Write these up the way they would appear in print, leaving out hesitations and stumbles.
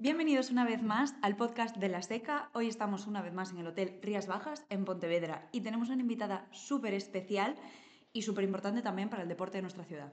Bienvenidos una vez más al podcast de La Seca. Hoy estamos una vez más en el Hotel Rías Bajas en Pontevedra y tenemos una invitada súper especial y súper importante también para el deporte de nuestra ciudad.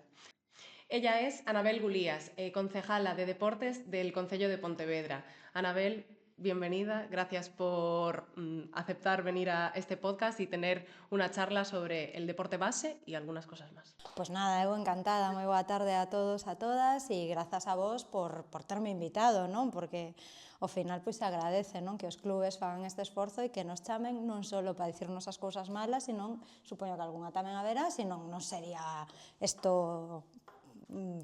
Ella es Anabel Gulías, concejala de Deportes del Concello de Pontevedra. Anabel, bienvenida, gracias por aceptar venir a este podcast y tener una charla sobre el deporte base y algunas cosas más. Pois nada, eu encantada, moi boa tarde a todos, a todas e grazas a vos por terme invitado, non? Porque ao final pois se agradece, non? Que os clubes fagan este esforzo e que nos chamen non só para dicirnos as cousas malas, senón, supoño que algunha tamén haberá, senón non sería isto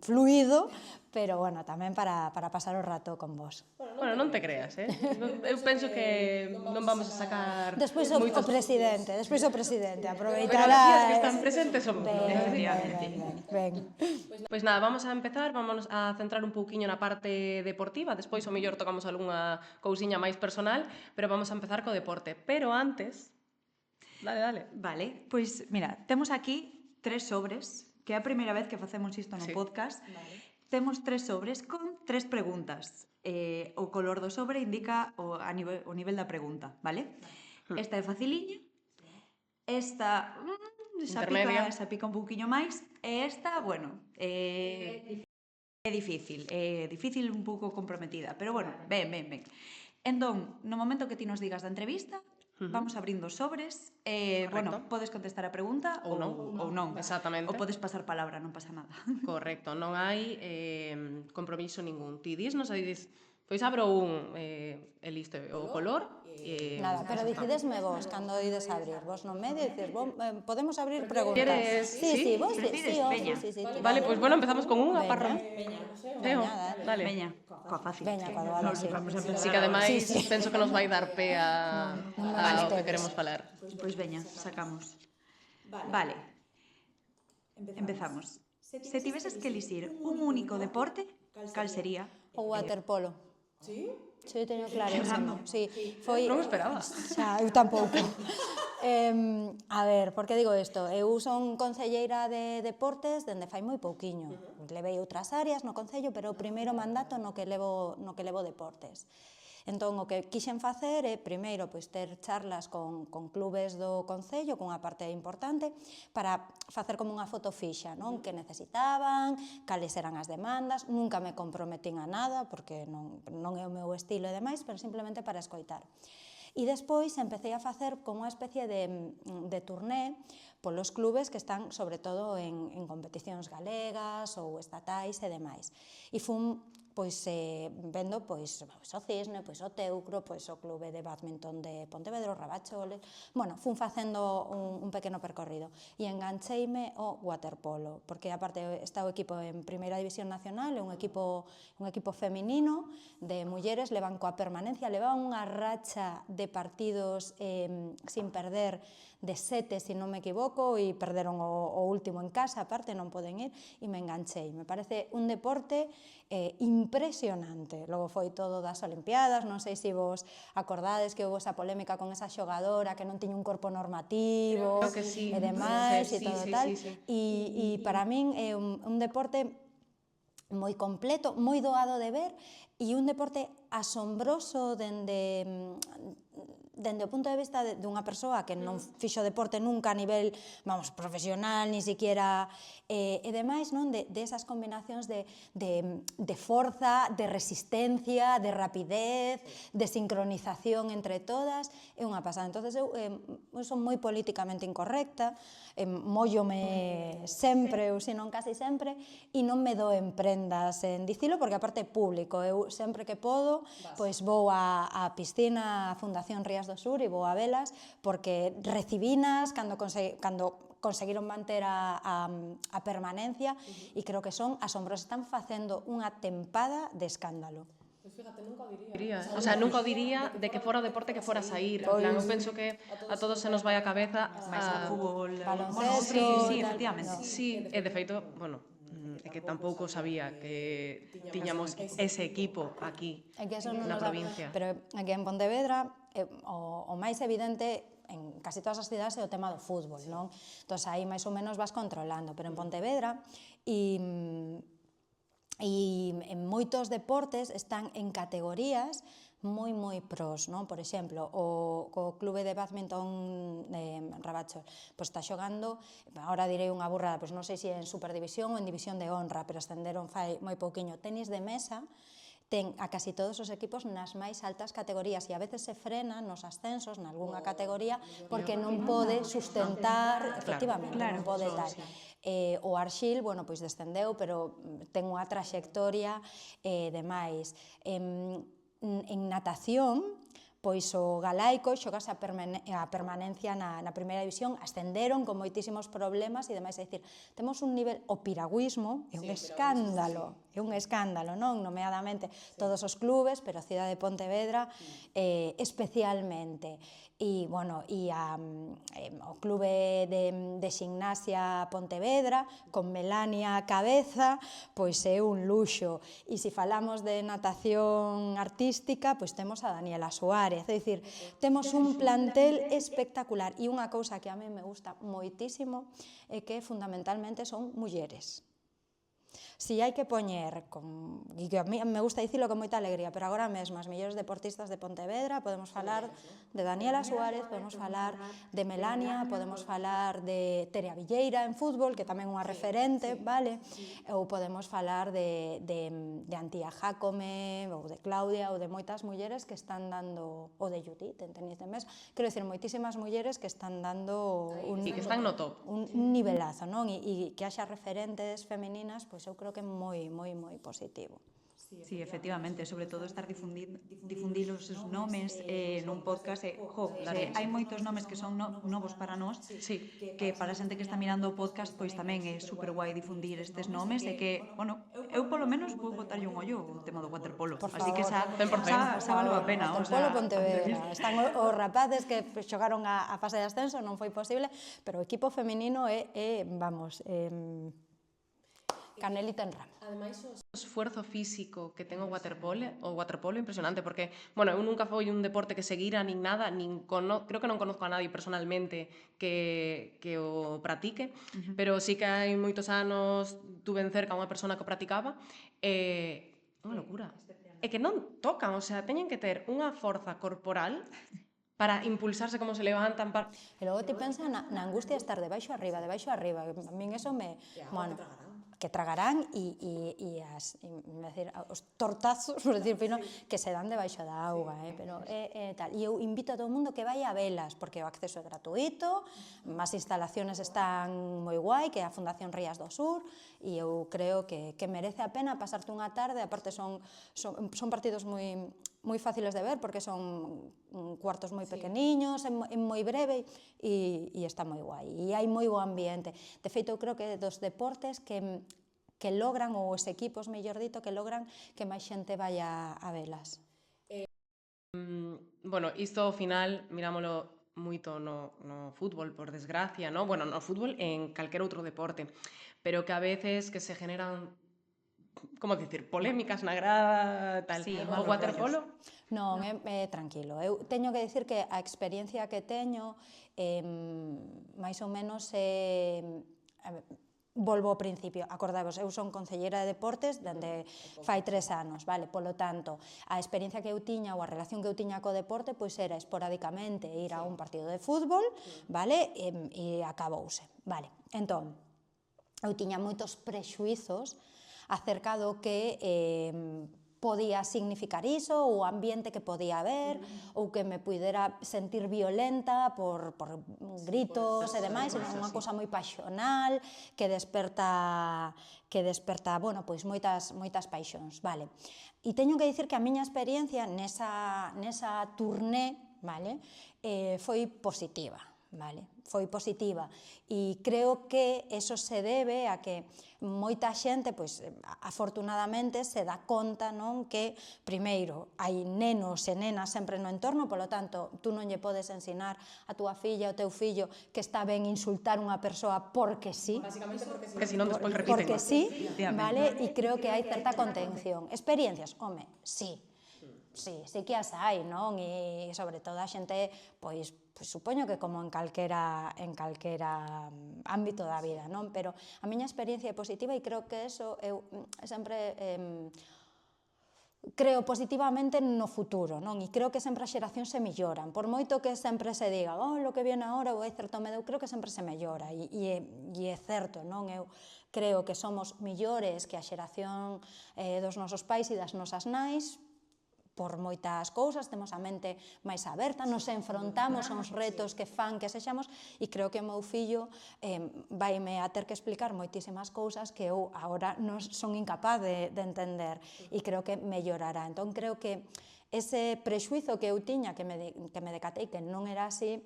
fluido, pero bueno, tamén para pasar o rato con vos. Bueno, non te creas, Eu penso que non vamos a sacar Despois o presidente, aproveitará... Pero as que están presentes son Ben. Pois nada, vamos a empezar, vamos a centrar un pouquiño na parte deportiva, despois o mellor tocamos algunha cousiña máis personal, pero vamos a empezar co deporte. Pero antes, dale. Vale, pois mira, temos aquí 3 sobres, que é a primeira vez que facemos isto no podcast. Vale. Temos 3 sobres con 3 preguntas. O color do sobre indica o nivel da pregunta, vale? Esta é faciliña. Esta xa pica un pouquiño máis. E esta, bueno, é difícil, un pouco comprometida, pero bueno, ben. Entón, no momento que ti nos digas da entrevista, vamos abrindo sobres, bueno, podes contestar a pregunta ou non. Exactamente. Ou podes pasar palabra, non pasa nada. Correcto, non hai compromiso ningún. Ti disnos, aí dis, pois abro e listo, o color. Nada, pero dicidesme vos, cando ides a abrir, vos no medio, dices, podemos abrir preguntas. Queres? Sí, vos Prefires? Veña. sí. Vale, pois bueno, empezamos con unha parra. Dale. Veña, coa fácil. Veña, coa doada, sí. Así que ademais penso que nos vai dar pé a o que queremos falar. Pois veña, sacamos. Vale. Empezamos. Se tiveses que elixir un único deporte, cal sería? O waterpolo. Sí? Sí, teño clarísimo. Sí, foi... Non o esperaba. Xa, eu tampouco. A ver, por que digo isto? Eu son concelleira de deportes dende fai moi pouquiño. Levei outras áreas no concello, pero o primeiro mandato no que levo deportes. Entón, o que quixen facer é, primeiro, pois, ter charlas con clubes do concello, cunha parte importante, para facer como unha foto fixa, non? Que necesitaban, cales eran as demandas, nunca me comprometín a nada, porque non é o meu estilo e demais, pero simplemente para escoitar. E despois empecé a facer como unha especie de turné polos clubes que están, sobre todo, en competicións galegas ou estatais e demais. E fun vendo o Cisne, o Teucro, o clube de badminton de Pontevedra, o Rabacholes. Bueno, fun facendo un pequeno percorrido e engancheime o waterpolo, porque aparte está o equipo en Primeira División Nacional, é un equipo feminino de mulleres, levan coa permanencia, levan unha racha de partidos sin perder de 7, se non me equivoco, e perderon o último en casa, aparte non poden ir, e me enganchei. Me parece un deporte impresionante. Logo foi todo das Olimpiadas, non sei se vos acordades que houve esa polémica con esa xogadora que non tiña un corpo normativo e demais e todo tal. E para min é un deporte moi completo, moi doado de ver e un deporte asombroso dende o punto de vista dunha persoa que non fixo deporte nunca a nivel, profesional, ni siquiera, e demais, non? De esas combinacións de forza, de resistencia, de rapidez, de sincronización entre todas, é unha pasada. Entonces eu son moi políticamente incorrecta, mollome sempre, ou senón casi sempre, e non me dou en prendas en dicilo, porque aparte é público. Eu sempre que podo, pois vou á piscina, a Fundación Rías do Sur, e vou a velas, porque recibinas cando conseguiron manter a permanencia, e creo que son asombrosas. Están facendo unha tempada de escándalo. Pois fíjate, nunca o diría. O sea, nunca o diría de que fora o deporte que fora a sair. En plan, eu penso que a todos se nos vai a cabeza a fútbol, baloncesto, sí, efectivamente. Sí, e de feito, bueno, é que tampouco sabía que tiñamos ese equipo aquí na provincia. Pero aquí en Pontevedra o máis evidente en casi todas as cidades é o tema do fútbol, non? Entón aí máis ou menos vas controlando, pero en Pontevedra E en moitos deportes están en categorías moi pros, non? Por exemplo, o clube de badminton de Rabachol, pois está xogando, agora direi unha burrada, pois non sei se en Superdivisión ou en División de Honra, pero ascenderon fai moi pouquiño. Tenis de mesa ten a casi todos os equipos nas máis altas categorías e a veces se frena nos ascensos nalgúnha categoría porque non pode sustentar, efectivamente, non pode tal. O Arxil, bueno, pois descendeu, pero ten unha traxectoria demais. En natación, pois o galaico xogase a permanencia na primeira división, ascenderon con moitísimos problemas e demais, é dicir, temos un nivel, o piragüismo é un escándalo, non? Nomeadamente todos os clubes, pero a cidade de Pontevedra especialmente. E, bueno, o clube de Ximnasia Pontevedra, con Melania a cabeza, pois é un luxo. E se falamos de natación artística, pois temos a Daniela Suárez, é dicir, temos un plantel espectacular. E unha cousa que a mí me gusta moitísimo é que fundamentalmente son mulleres. Si hai que poñer, e que a mí me gusta dicilo con moita alegría, pero agora mesmo as mellores deportistas de Pontevedra, podemos falar de Daniela Suárez, podemos falar de Melania, podemos falar de Tere Villeira en fútbol, que tamén é unha referente, vale? Ou podemos falar de Antía Jácome, ou de Claudia, ou de moitas mulleres que están dando, ou de Judith, en tenis de mesa, quero dicir, moitísimas mulleres que están dando un nivelazo, non? E que haxa referentes femininas, pois eu creo que é moi positivo. Sí, efectivamente, sobre todo estar difundir os nomes nun podcast, hai moitos nomes que son novos para nós, que para a xente que está mirando o podcast, pois tamén é super guai difundir estes nomes, e que, bueno, eu polo menos vou botarlle un ollo o tema do waterpolo, así que xa valeu a pena. Waterpolo Pontevedra, están os rapaces que xogaron a fase de ascenso, non foi posible, pero o equipo feminino é, vamos, canelita en rama. Ademais, o esfuerzo físico que ten o waterpolo é impresionante, porque, bueno, eu nunca foi un deporte que seguira nin nada, creo que non conozco a nadie personalmente que o pratique, pero sí que hai moitos anos tuve en cerca unha persona que o practicaba, unha locura. É que non tocan, o sea, teñen que ter unha forza corporal para impulsarse como se levantan. E logo ti pensa na angustia de estar debaixo arriba. A min eso me... Bueno, que tragarán e os tortazos, por decir, que se dan debaixo da auga, pero tal. E eu invito a todo o mundo que vai a velas, porque o acceso é gratuito, as instalaciones están moi guai, que é a Fundación Rías do Sur, e eu creo que merece a pena pasarte unha tarde, aparte son partidos moi fáciles de ver, porque son cuartos moi pequeniños, é moi breve e está moi guai. E hai moi bo ambiente. De feito, eu creo que dos deportes que logran, ou os equipos, mellor dito, que logran que máis xente vai a velas. Bueno, isto ao final, mirámolo moito no fútbol, por desgracia, no? Bueno, no fútbol en calquer outro deporte, pero que a veces que se generan, como dicir, polémicas na grada, tal. O waterpolo? Non, é tranquilo. Eu teño que dicir que a experiencia que teño, máis ou menos, volvo ao principio, acordavos, eu son concelleira de deportes dende fai 3 anos, vale? Polo tanto, a experiencia que eu tiña ou a relación que eu tiña co deporte, pois era esporádicamente ir a un partido de fútbol, vale? E acabouse, vale? Entón, eu tiña moitos prexuizos acerca do que podía significar iso, o ambiente que podía haber, ou que me puidera sentir violenta por gritos e demais, é unha cosa moi pasional que desperta, bueno, pois moitas paixóns, vale? E teño que dicir que a miña experiencia nesa turné, vale, foi positiva, vale? Foi positiva, e creo que eso se debe a que moita xente, pois, afortunadamente, se dá conta, non, que, primeiro, hai nenos e nenas sempre no entorno, polo tanto, tú non lle podes ensinar a túa filla ou teu fillo que está ben insultar unha persoa porque sí, que senón despois repiten. Porque sí, vale, e creo que hai certa contención. Experiencias, home, sí, sí que as hai, non? E sobre todo a xente, pois supoño que como en calquera ámbito da vida, non? Pero a miña experiencia é positiva e creo que eso eu sempre creo positivamente no futuro, non? E creo que sempre as xeracións se melloran, por moito que sempre se diga, lo que viene agora, ou hai certo medo, eu creo que sempre se mellora, e é certo, non? Eu creo que somos millores que a xeración dos nosos pais e das nosas nais, por moitas cousas, temos a mente máis aberta, nos enfrontamos aos retos que fan que sexamos, e creo que o meu fillo vaime a ter que explicar moitísimas cousas que eu agora non son incapaz de entender, e creo que mellorará. Entón, creo que ese prexuizo que eu tiña, que me decatei que non era así,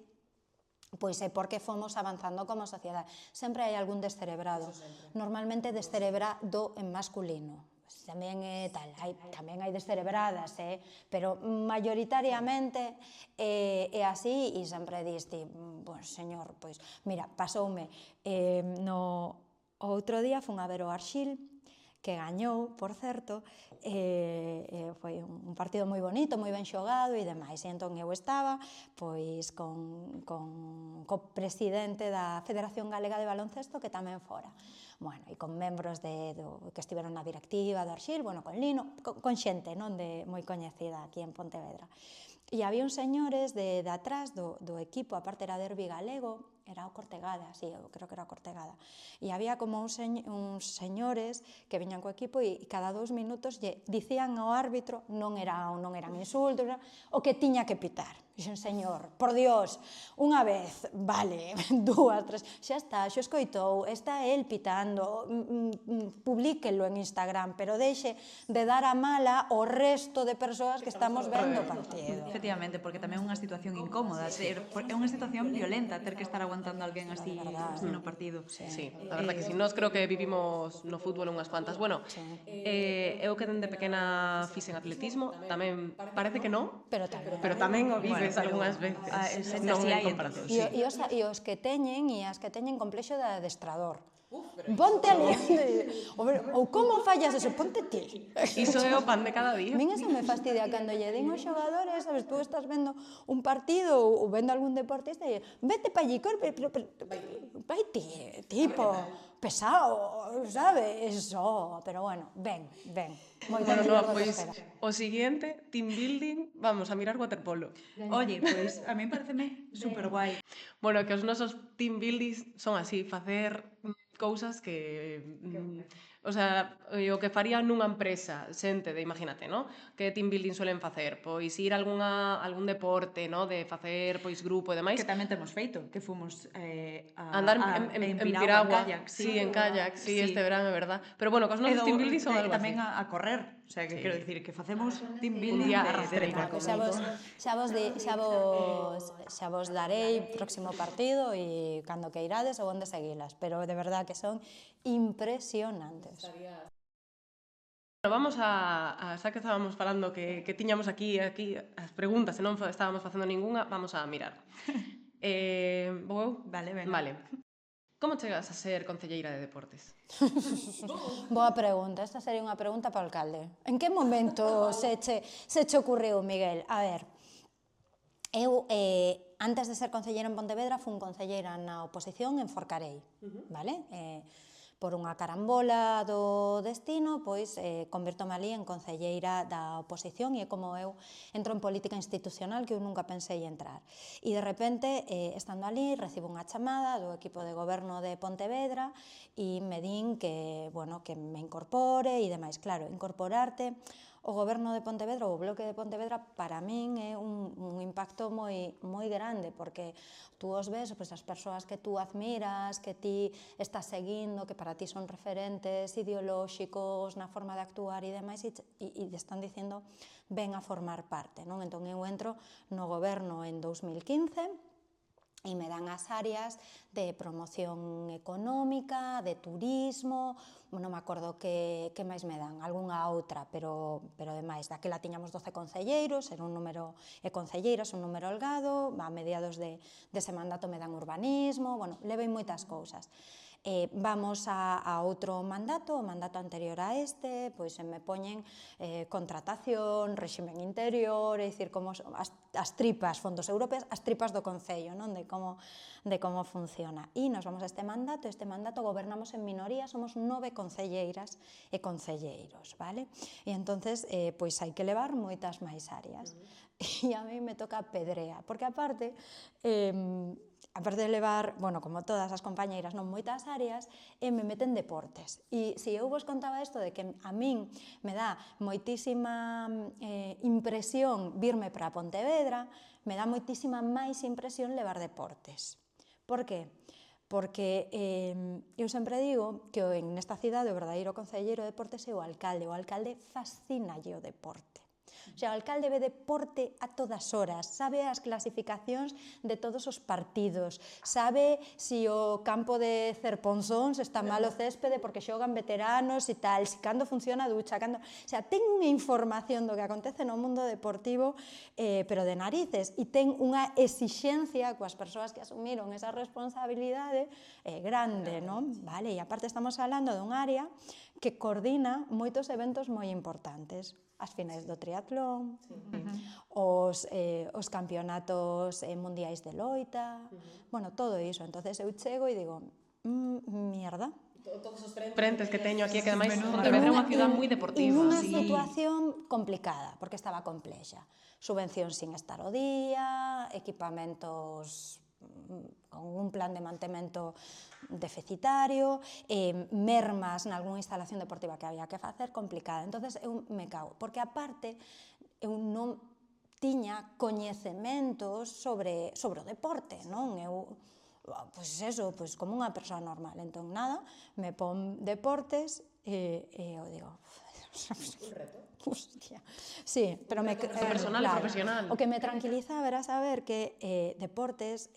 pois é porque fomos avanzando como sociedade. Sempre hai algún descerebrado, normalmente descerebrado en masculino. Tamén é tal, tamén hai descerebradas, pero maioritariamente é así, e sempre diste, pois, señor, pois, mira, pasoume, no outro día fun a ver o Arxil, que gañou, por certo, foi un partido moi bonito, moi ben xogado e demais, e entón eu estaba pois co presidente da Federación Galega de Baloncesto, que tamén fora, bueno, e con membros que estiveron na directiva do Arxil, bueno, con Lino, con xente, non, moi coñecida aquí en Pontevedra. E había uns señores de atrás do equipo, a parte era derbi galego, era o Cortegada, sí, eu creo que era o Cortegada, e había como uns señores que viñan co equipo e cada 2 minutos lle dicían ao árbitro, non eran insultos, o que tiña que pitar. Dixen, señor, por Dios, unha vez, vale, 2, 3, xa está, xo escoitou, está el pitando, publíquelo en Instagram, pero deixe de dar a mala ao resto de persoas que estamos vendo o partido. Efectivamente, porque tamén é unha situación incómoda, é unha situación violenta ter que estar aguantando a alguén así no partido. Sí, a verdad que si, nós creo que vivimos no fútbol unhas cuantas. Bueno, eu que dende pequena fixen atletismo, tamén parece que non, pero tamén o vives algunhas veces, non en comparación. E os que teñen e as que teñen complexo de adestrador. Ponte ali, ou como fallas eso, ponte ti. Iso é o pan de cada día. Min eso me fastidia cando lle din aos xogadores, sabes, tú estás vendo un partido ou vendo algún deportista e vete pa allí, pero vai ti, tipo, pesado, sabes, eso, pero bueno, ben. Bueno, no, pois o siguiente, team building, vamos a mirar waterpolo. Oye, pois a mí pareceme super guai. Bueno, que os nosos team buildings son así, facer cousas que o sea, o que faría nunha empresa, xente de, imagínate, ¿no? Que team building suelen facer? Pois ir a algún deporte, ¿no? De facer pois grupo e demais. Que tamén temos feito, que fomos andar en Piragua, en kayak, sí, en kayak, sí, este verán, é verdad. Pero bueno, cos nosos team building son algo así. Tamén a correr, o sea, que quero dicir que facemos team Un building día de rastreira. Xa vos darei próximo partido e cando que irades ou onde seguilas, pero de verdad que son impresionantes. Bueno, vamos xa que estábamos falando que tiñamos aquí as preguntas, e non estábamos facendo ningunha, vamos a mirar. Vou eu? Vale, venga. Vale. Como chegas a ser concelleira de deportes? Boa pregunta, esta sería unha pregunta para o alcalde. En que momento se che ocurriu, Miguel? A ver, eu, antes de ser concelleira en Pontevedra, fun concelleira na oposición en Forcarei, vale? Por unha carambola do destino, pois convertome ali en concelleira da oposición e é como eu entro en política institucional que eu nunca pensei entrar. E de repente, estando ali, recibo unha chamada do equipo de goberno de Pontevedra e me din que, bueno, que me incorpore e demais. Claro, incorporarte o goberno de Pontevedra, o bloque de Pontevedra, para min é un impacto moi grande, porque tú os ves, pois, as persoas que tú admiras, que ti estás seguindo, que para ti son referentes ideolóxicos na forma de actuar e demais, e te están dicindo ven a formar parte, non? Entón eu entro no goberno en 2015, e me dan as áreas de promoción económica, de turismo, non me acordo que máis me dan, algunha outra, pero demais, daquela tiñamos 12 concelleiros, era un número, e concelleiras, un número holgado, a mediados dese mandato me dan urbanismo, bueno, levei moitas cousas. Vamos a outro mandato, o mandato anterior a este, pois me poñen contratación, réximen interior, é dicir, como as tripas, fondos europeos, as tripas do Concello, non? De como funciona. E nos vamos a este mandato gobernamos en minoría, somos 9 concelleiras e concelleiros, vale? E entonces, pois hai que levar moitas máis áreas. E a mí me toca pedrea, porque aparte de levar, bueno, como todas as compañeiras, non moitas áreas, me meten deportes. E se eu vos contaba isto de que a min me dá moitísima impresión virme para Pontevedra, me dá moitísima máis impresión levar deportes. Por que? Porque eu sempre digo que nesta cidade o verdadeiro concelleiro de deportes é o alcalde fascínalle o deporte. O sea, o alcalde ve deporte a todas horas, sabe as clasificacións de todos os partidos, sabe se o campo de Cerponzóns está mal o céspede porque xogan veteranos e tal, se cando funciona a ducha, cando... O sea, ten unha información do que acontece no mundo deportivo, pero de narices, e ten unha exixencia coas persoas que asumiron esa responsabilidade grande, non? Vale, e aparte estamos falando dun área que coordina moitos eventos moi importantes. As finais do triatlón, os campeonatos mundiais de loita, bueno, todo iso. Entonces eu chego e digo, mierda. Todos os frentes que teño aquí, que ademais Pontevedra é unha ciudad moi deportiva. En unha situación complicada, porque estaba complexa. Subvención sin estar o día, equipamentos con un plan de mantemento deficitario, mermas nalgúna instalación deportiva que había que facer, complicada. Entonces eu me cago, porque aparte eu non tiña coñecementos sobre o deporte, non? Eu, pois eso, pois como unha persoa normal. Entón, nada, me pon deportes e eu digo... Un reto. Hostia. Sí, pero personal e profesional. O que me tranquiliza era saber que deportes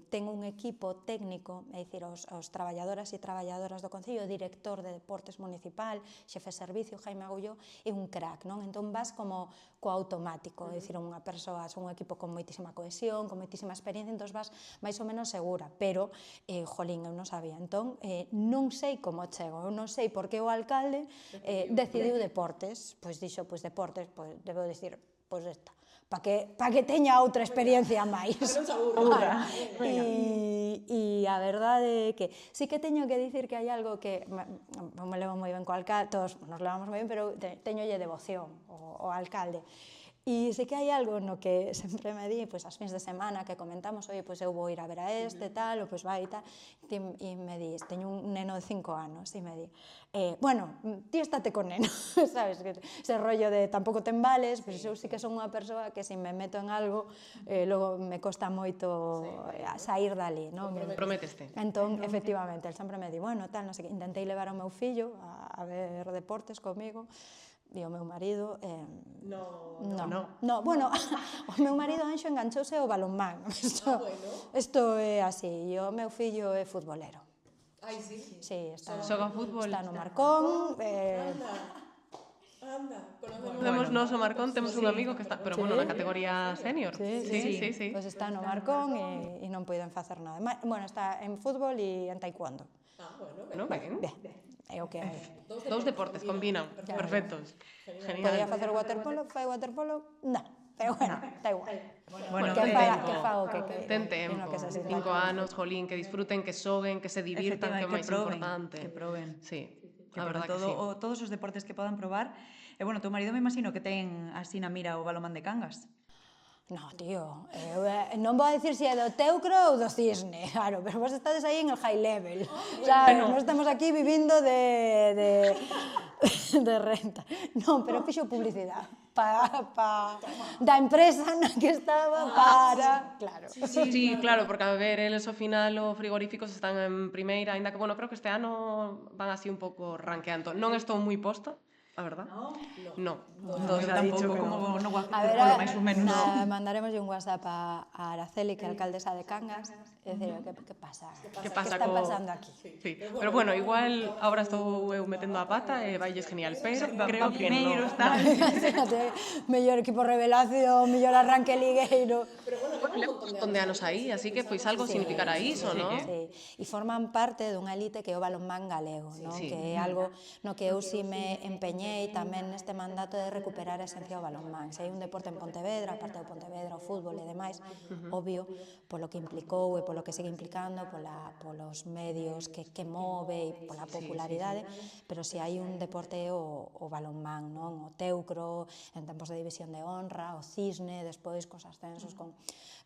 ten un equipo técnico, é dicir, os traballadoras e traballadoras do Concello, o director de deportes municipal, xefe de servicio, Jaime Agulló, é un crack, non? Entón vas como co automático, é dicir, unha persoa, un equipo con moitísima cohesión, con moitísima experiencia, entón vas máis ou menos segura, pero, jolín, eu non sabía. Entón, non sei como chego, eu non sei por que o alcalde decidiu deportes, pois dixo, pois deportes, pois debo dicir, pois esta, para que teña outra experiencia máis. E a verdade é que sí que teño que dicir que hai algo que me levo moi ben co alcalde, todos nos levamos moi ben, pero teñolle devoción ao alcalde. E sei que hai algo no que sempre me di, pois as fins de semana que comentamos, oi, pois eu vou ir a ver a este, tal, ou pois vai e tal, e me di, teño un neno de 5 anos, e me di, bueno, ti estate con neno, sabes, ese rollo de tampouco te embales, pois eu sí que son unha persoa que se me meto en algo, logo me costa moito sair dali, non? Prométeste. Entón, efectivamente, el sempre me di, bueno, tal, non sei que, intentei levar ao meu fillo a ver deportes comigo, e o meu marido... No, bueno, o meu marido Anxo enganchouse ao balonmán. Isto é así, e o meu fillo é futbolero. Ai, sí? Sí, xoga fútbol. Está no Marcón. Anda, conocemos nós o Marcón, temos un amigo que está, pero bueno, na categoría senior. Sí. Pois está no Marcón e non poden facer nada. Bueno, está en fútbol e en taekwondo. Bueno, ben. É o que hai. Dous deportes combinan, perfectos. Podría facer waterpolo, fai waterpolo, non, pero bueno, da igual. Bueno, que fago que ten tempo, 5 anos, jolín, que disfruten, que xoguen, que se divirtan, que é o máis importante. Que proben. Sí, Que a verdad que todo, sí. Todos os deportes que podan probar. E bueno, teu marido me imagino que ten así na mira o balonmán de Cangas. No, tío, non vou a dicir se é do Teucro ou do Cisne, claro, pero vos estades aí en el high level, sabes, non estamos aquí vivindo de renta. Non, pero fixo publicidade da empresa na que estaba para... Claro. Sí, claro, porque a ver, eles ao final os frigoríficos están en primeira, aínda que, bueno, creo que este ano van así un pouco ranqueando. Non estou moi posta, a verdad? No. No, Todo se ha dicho tampouco, que no. como no A ver, bueno, máis ou menos. mandaremos un WhatsApp a Araceli, que é alcaldesa de Cangas, e decir, que pasa? Que pasa está co... pasando aquí? Sí. Pero bueno, igual ahora estou eu metendo a pata e vailles genial, pero creo que Primeiros, no. tal. Imagínate, mellor equipo revelación, mellor arranque ligueiro. Levo un montón de anos aí, así que pois algo significará iso, non? Sí, e forman parte dunha elite que é o balonmán galego, non? Sí. Que é algo no que eu si me empeñei tamén neste mandato de recuperar a esencia do balonmán. Se hai un deporte en Pontevedra, aparte do Pontevedra, o fútbol e demais, obvio, polo que implicou e polo que sigue implicando, polos medios que move e pola popularidade, pero se hai un deporte o balonmán, non? O teucro, en tempos de división de honra, o cisne, despois cos ascensos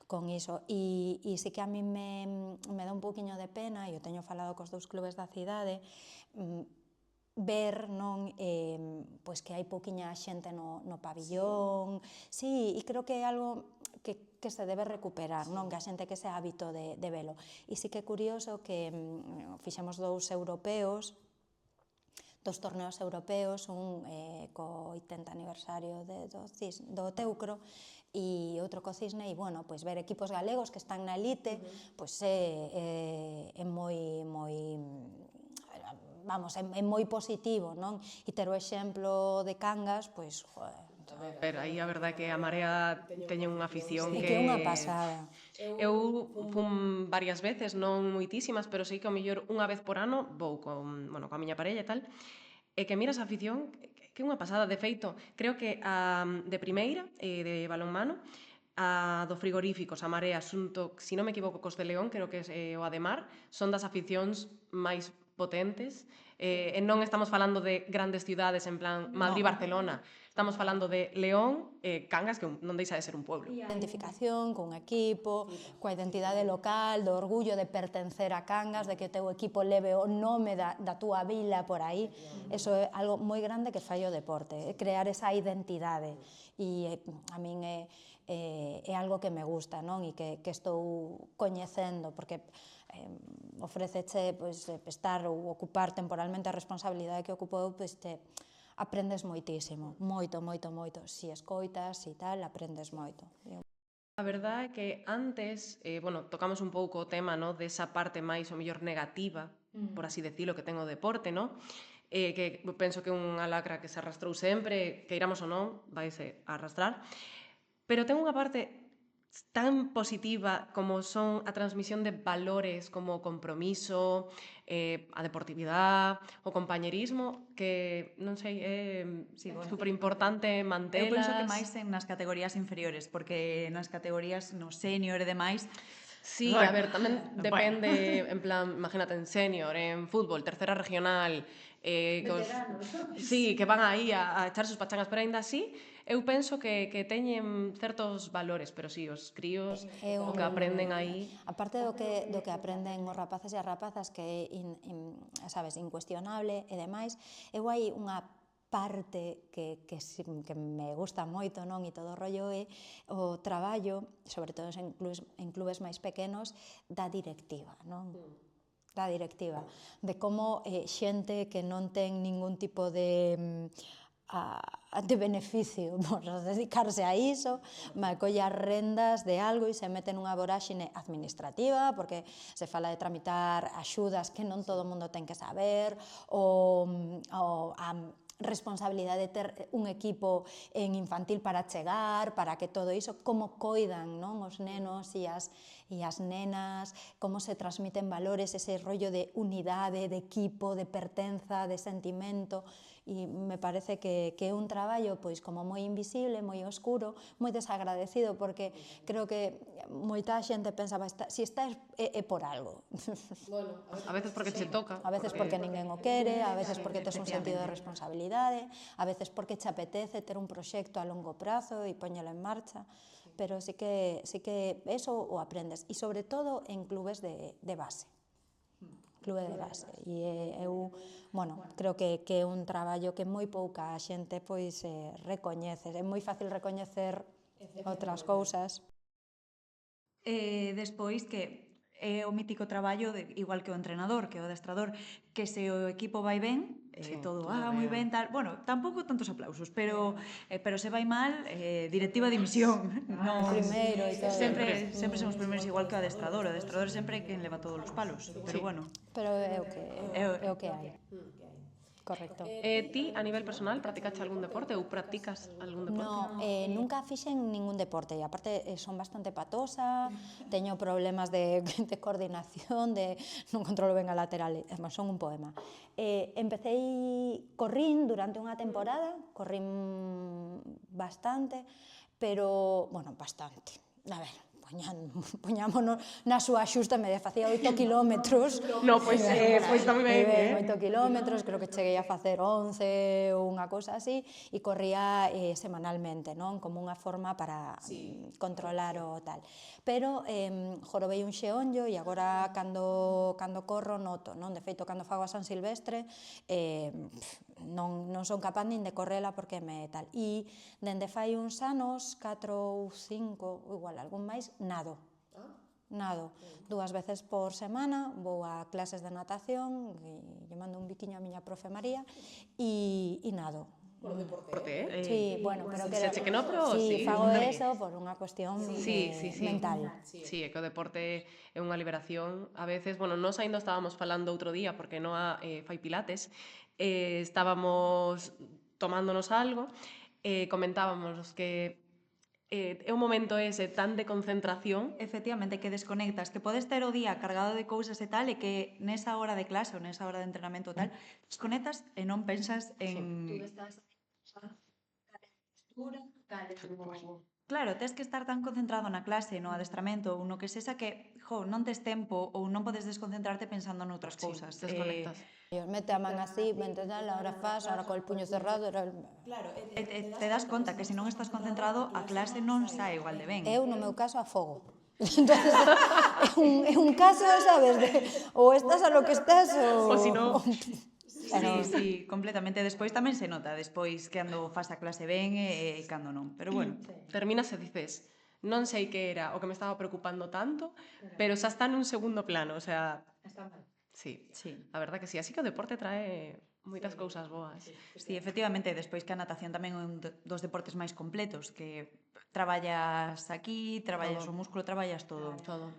con iso. E sí que a mí me dá un pouquiño de pena, e eu teño falado cos dous clubes da cidade, ver, non, pois que hai pouquiña xente no pabillón. Sí, e creo que é algo que se debe recuperar, non? Que a xente que se hábito de velo. E sí que é curioso que fixemos dous europeos, dos torneos europeos, un co 80 aniversario do teucro e outro co cisne, e bueno, pois ver equipos galegos que están na elite, pois é moi vamos, é moi positivo, non? E ter o exemplo de Cangas, pois, joder, Pero aí a verdade é que a Marea teñen unha afición é que... que é unha pasada. Eu fun varias veces, non moitísimas, pero sei que ao mellor unha vez por ano vou coa miña parella e tal, e que miras a afición, que é unha pasada. De feito, creo que a de primeira, de balonmano, a do frigoríficos, a Marea, xunto, se non me equivoco, cos de León, creo que é o Ademar, son das aficións máis potentes, e non estamos falando de grandes ciudades en plan Madrid, Barcelona, estamos falando de León, Cangas, que non deixa de ser un pueblo. Identificación cun equipo, coa identidade local, do orgullo de pertencer a Cangas, de que o teu equipo leve o nome da túa vila por aí. Eso é algo moi grande que fai o deporte, é crear esa identidade. E a min é algo que me gusta, non? E que estou coñecendo, porque ofreceche pois, estar ou ocupar temporalmente a responsabilidade que ocupo eu, pois te aprendes moitísimo, moito. Si escoitas e tal, aprendes moito. A verdade é que antes, tocamos un pouco o tema, no, desa parte máis ou mellor negativa, por así decirlo, que ten o deporte, no? Que penso que é unha lacra que se arrastrou sempre, que iramos ou non, vaise a arrastrar, pero ten unha parte tan positiva como son a transmisión de valores como o compromiso, a deportividade, o compañerismo, que, non sei, é super importante mantelas. Eu penso que máis nas categorías inferiores, porque nas categorías no senior e demais, Sí, a ver, tamén depende, en plan, imagínate, en senior, en fútbol, tercera regional, sí, que van aí a echar sus pachangas, pero aínda así, eu penso que teñen certos valores, pero sí, os críos, o que aprenden aí... Aparte do que aprenden os rapaces e as rapazas, que é, sabes, incuestionable e demais, eu hai unha parte que me gusta moito, non? E todo o rollo é o traballo, sobre todo en clubes máis pequenos, da directiva, non? Da directiva, de como xente que non ten ningún tipo de beneficio por dedicarse a iso, colle as rendas de algo e se mete nunha voráxine administrativa, porque se fala de tramitar axudas que non todo o mundo ten que saber, ou a responsabilidade de ter un equipo en infantil para chegar, para que todo iso, como coidan, non, os nenos e as nenas, como se transmiten valores, ese rollo de unidade, de equipo, de pertenza, de sentimento, e me parece que é un traballo pois como moi invisible, moi oscuro, moi desagradecido, porque creo que moita xente pensaba, si está é por algo. Bueno, a veces porque che toca. A veces porque ninguén o quere, a veces porque tes un sentido de responsabilidade, a veces porque che apetece ter un proxecto a longo prazo e poñelo en marcha, pero sí que eso o aprendes, e sobre todo en clubes de base. Clube de base, e eu, bueno, creo que é un traballo que moi pouca xente pois recoñece, é moi fácil recoñecer outras cousas. Despois que é o mítico traballo, igual que o entrenador, que o adestrador, que se o equipo vai ben, todo, moi ben, tal. Bueno, tampouco tantos aplausos, pero se vai mal, directiva dimisión. Primeiro e todo. Sempre somos primeiros igual que o adestrador. O adestrador sempre é quen leva todos os palos. Pero bueno. Pero é o que hai. Correcto. Ti, a nivel personal, practicaste algún deporte ou practicas algún deporte? No, nunca fixen ningún deporte e aparte son bastante patosa, teño problemas de coordinación, non controlo ben a lateral, son un poema. Corrín durante unha temporada, corrín bastante, pero, bueno, bastante, a ver, poñámonos na súa xusta, me facía 8 kilómetros. No, pois tamén, 8 kilómetros, creo que cheguei a facer 11 ou unha cousa así, e corría semanalmente, non? Como unha forma para controlar o tal. Pero jorobei un xeonllo e agora cando corro noto, non? De feito, cando fago a San Silvestre, non son capaz nin de correla porque me tal. E dende fai uns anos, 4 ou 5, igual algún máis, nado. Nado. 2 veces por semana vou a clases de natación, lle mando un biquiño a miña profe María, e nado. Por deporte, Sí, bueno, pero que no, pero sí, sí. fago eso por unha cuestión mental. Sí, é que o deporte é unha liberación. A veces, bueno, nós ainda estábamos falando outro día, porque Noa fai pilates, estábamos tomándonos algo, comentábamos que é un momento ese tan de concentración. Efectivamente, que desconectas, que podes ter o día cargado de cousas e tal, e que nesa hora de clase ou nesa hora de entrenamento tal, desconectas e non pensas en... Tú estás Claro, tes que estar tan concentrado na clase, no adestramento ou no que sexa que, non tes tempo ou non podes desconcentrarte pensando noutras cousas. Desconectas. Mete a man así, vente tal, ahora fas, ahora co el puño cerrado. Claro, te das conta que se non estás concentrado, a clase non sae igual de ben. Eu, no meu caso, afogo. Entonces, é un caso, sabes, de ou estás a lo que estás ou... O si no... Sí, completamente. Despois tamén se nota, despois cando faz a clase ben e cando non. Pero bueno. Terminas e dices, non sei que era o que me estaba preocupando tanto, pero xa está nun segundo plano, o sea... Está mal. Sí, a verdad que sí. Así que o deporte trae moitas cousas boas. Sí, efectivamente, despois que a natación tamén é un dos deportes máis completos, que traballas aquí, traballas o músculo, traballas todo. Todo.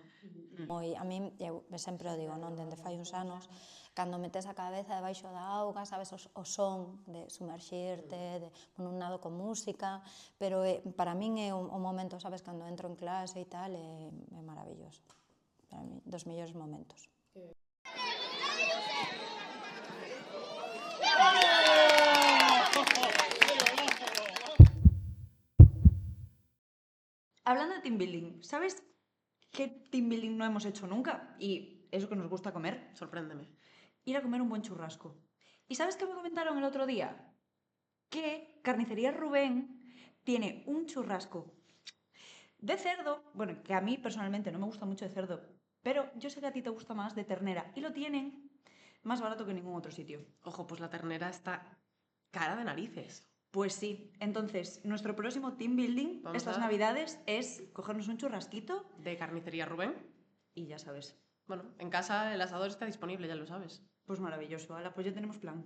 A mí, eu sempre o digo, non, dende fai uns anos, cando metes a cabeza debaixo da auga, sabes, o son de sumerxirte, de un nado con música, pero para min é un momento, sabes, cando entro en clase e tal, é maravilloso. Para mí, dos mellores momentos. Hablando de team building, ¿sabes qué team building no hemos hecho nunca? Y eso que nos gusta comer. Sorpréndeme. Ir a comer un buen churrasco. ¿Y sabes qué me comentaron el otro día? Que Carnicería Rubén tiene un churrasco de cerdo, bueno, que a mí personalmente no me gusta mucho de cerdo, pero yo sé que a ti te gusta más de ternera, y lo tienen más barato que en ningún otro sitio. Ojo, pues la ternera está cara de narices. Pues sí, entonces nuestro próximo team building estas navidades es cogernos un churrasquito de Carnicería Rubén y ya sabes. Bueno, en casa el asador está disponible, ya lo sabes. Pues maravilloso, Ala, pues ya tenemos plan.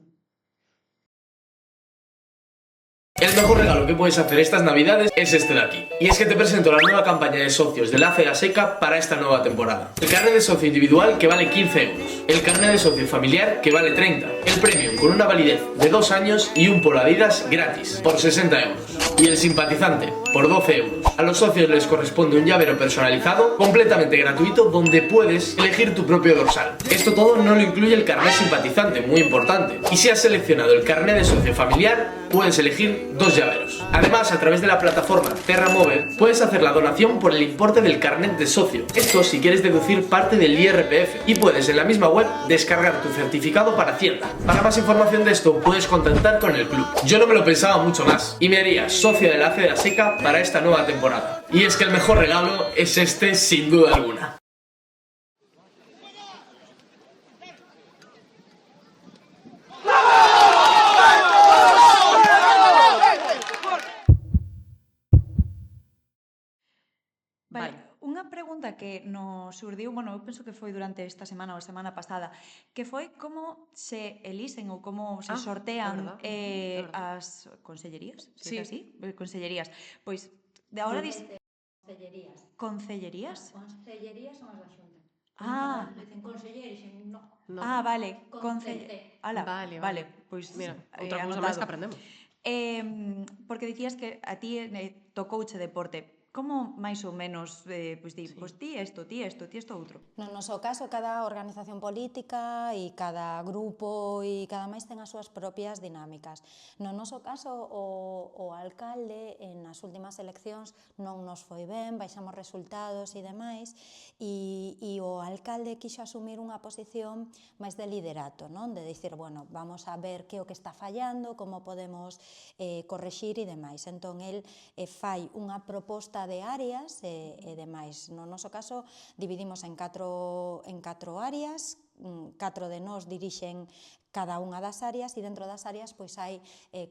El mejor regalo que puedes hacer estas navidades es este de aquí. Y es que te presento la nueva campaña de socios de la ACE Aseca para esta nueva temporada. El carnet de socio individual que vale 15 euros. El carnet de socio familiar que vale 30. El premium con una validez de 2 años y un polo Adidas gratis por 60 euros. Y el simpatizante por 12 euros. A los socios les corresponde un llavero personalizado completamente gratuito donde puedes elegir tu propio dorsal. Esto todo no lo incluye el carnet simpatizante, muy importante. Y si has seleccionado el carnet de socio familiar, puedes elegir 2 llaveros. Además, a través de la plataforma Terramove, puedes hacer la donación por el importe del carnet de socio. Esto si quieres deducir parte del IRPF. Y puedes en la misma web descargar tu certificado para Hacienda. Para más información de esto, puedes contactar con el club. Yo no me lo pensaba mucho más y me haría socio de la ACE Aseca para esta nueva temporada. Y es que el mejor regalo es este sin duda alguna. Vale, unha pregunta que nos surdiu, bueno, eu penso que foi durante esta semana ou a semana pasada, que foi como se elixen ou como se É sortean verdad, é verdad. as consellerías, se Sí. dice así, consellerías. Pois, de agora Consellerías. concellerías? Consellerías son as da Xunta. Ah, Dicen conselleiros, no. No. vale, Ala, Vale, vale, vale. pois Mira, outra cousa máis anotado. que aprendemos. Porque dicías que a ti tocouche deporte. Como máis ou menos, pois ti isto outro? No noso caso, cada organización política e cada grupo e cada máis ten as súas propias dinámicas. No noso caso, o alcalde nas últimas eleccións non nos foi ben, baixamos resultados e demais, e o alcalde quixo asumir unha posición máis de liderato, non? De dicir, bueno, vamos a ver que é o que está fallando, como podemos correxir e demais. Entón, el fai unha proposta de áreas e demais. No noso caso, dividimos en catro áreas, 4 de nós dirixen cada unha das áreas e dentro das áreas pois hai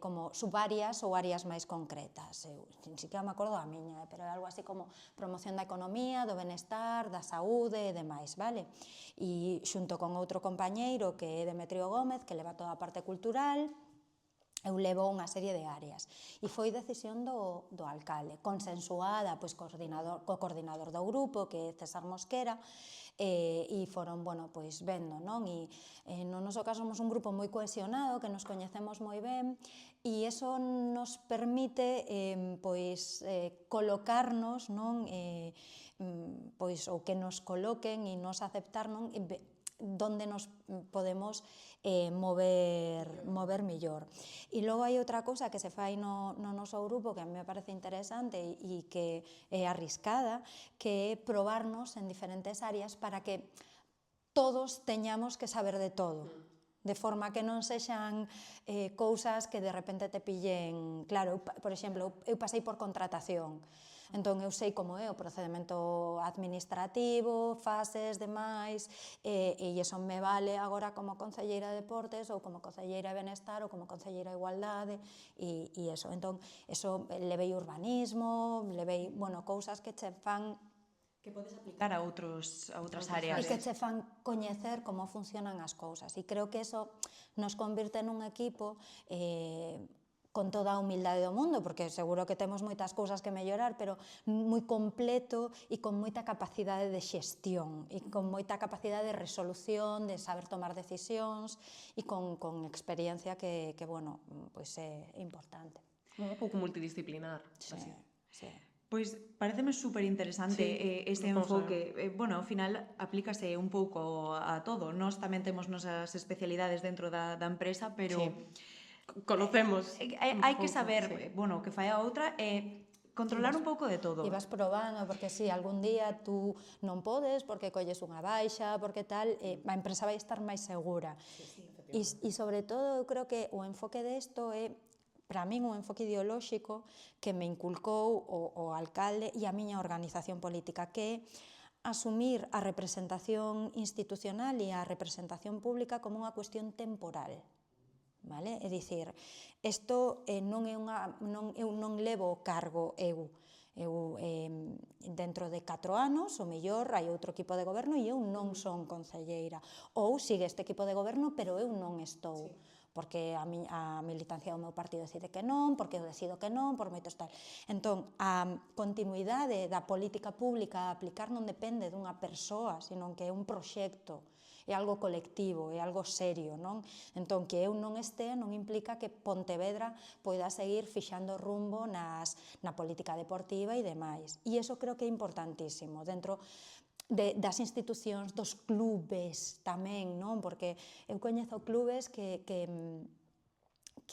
como subáreas ou áreas máis concretas. Eu nin siquiera me acordo da miña, pero é algo así como promoción da economía, do benestar, da saúde e demais, vale? E xunto con outro compañeiro que é Demetrio Gómez, que leva toda a parte cultural, eu levo unha serie de áreas e foi decisión do alcalde, consensuada pois, co coordinador do grupo, que é César Mosquera, e foron, bueno, pois vendo, non? E no noso caso somos un grupo moi cohesionado, que nos coñecemos moi ben, e iso nos permite pois colocarnos, non? Pois ou que nos coloquen e nos aceptar, non? Donde nos podemos mover mellor. E logo hai outra cousa que se fai no noso grupo que a mí me parece interesante e que é arriscada, que é probarnos en diferentes áreas para que todos teñamos que saber de todo, de forma que non sexan cousas que de repente te pillen. Claro, por exemplo, eu pasei por contratación, entón eu sei como é o procedimento administrativo, fases, demais, e iso me vale agora como concelleira de deportes ou como concelleira de benestar ou como concelleira de igualdade e iso. Entón, iso levei urbanismo, levei, bueno, cousas que che fan Que podes aplicar a outras áreas. e que che fan coñecer como funcionan as cousas. E creo que eso nos convirte nun equipo con toda a humildade do mundo, porque seguro que temos moitas cousas que mellorar, pero moi completo e con moita capacidade de xestión e con moita capacidade de resolución, de saber tomar decisións e con experiencia que bueno, pois é importante. Un pouco multidisciplinar. Sí, sí. Pois pareceme super interesante ese enfoque. Bueno, ao final aplícase un pouco a todo. Nós tamén temos nosas especialidades dentro da empresa, pero conocemos. Hai que saber, bueno, o que fai a outra é controlar un pouco de todo. E vas probando, porque si algún día tú non podes, porque colles unha baixa, porque tal, a empresa vai estar máis segura. E sobre todo, eu creo que o enfoque desto é, para min, un enfoque ideolóxico que me inculcou o alcalde e a miña organización política, que é asumir a representación institucional e a representación pública como unha cuestión temporal. Vale? É dicir, isto non é eu non levo o cargo eu dentro de 4 anos, o mellor hai outro equipo de goberno e eu non son concelleira, ou sigue este equipo de goberno pero eu non estou, porque a militancia do meu partido decide que non, porque eu decido que non, por moitos tal. Entón, a continuidade da política pública a aplicar non depende dunha persoa, senón que é un proxecto, é algo colectivo, é algo serio, non? Entón, que eu non estea non implica que Pontevedra poida seguir fixando rumbo na política deportiva e demais. E iso creo que é importantísimo, dentro das institucións, dos clubes tamén, non? Porque eu coñezo clubes que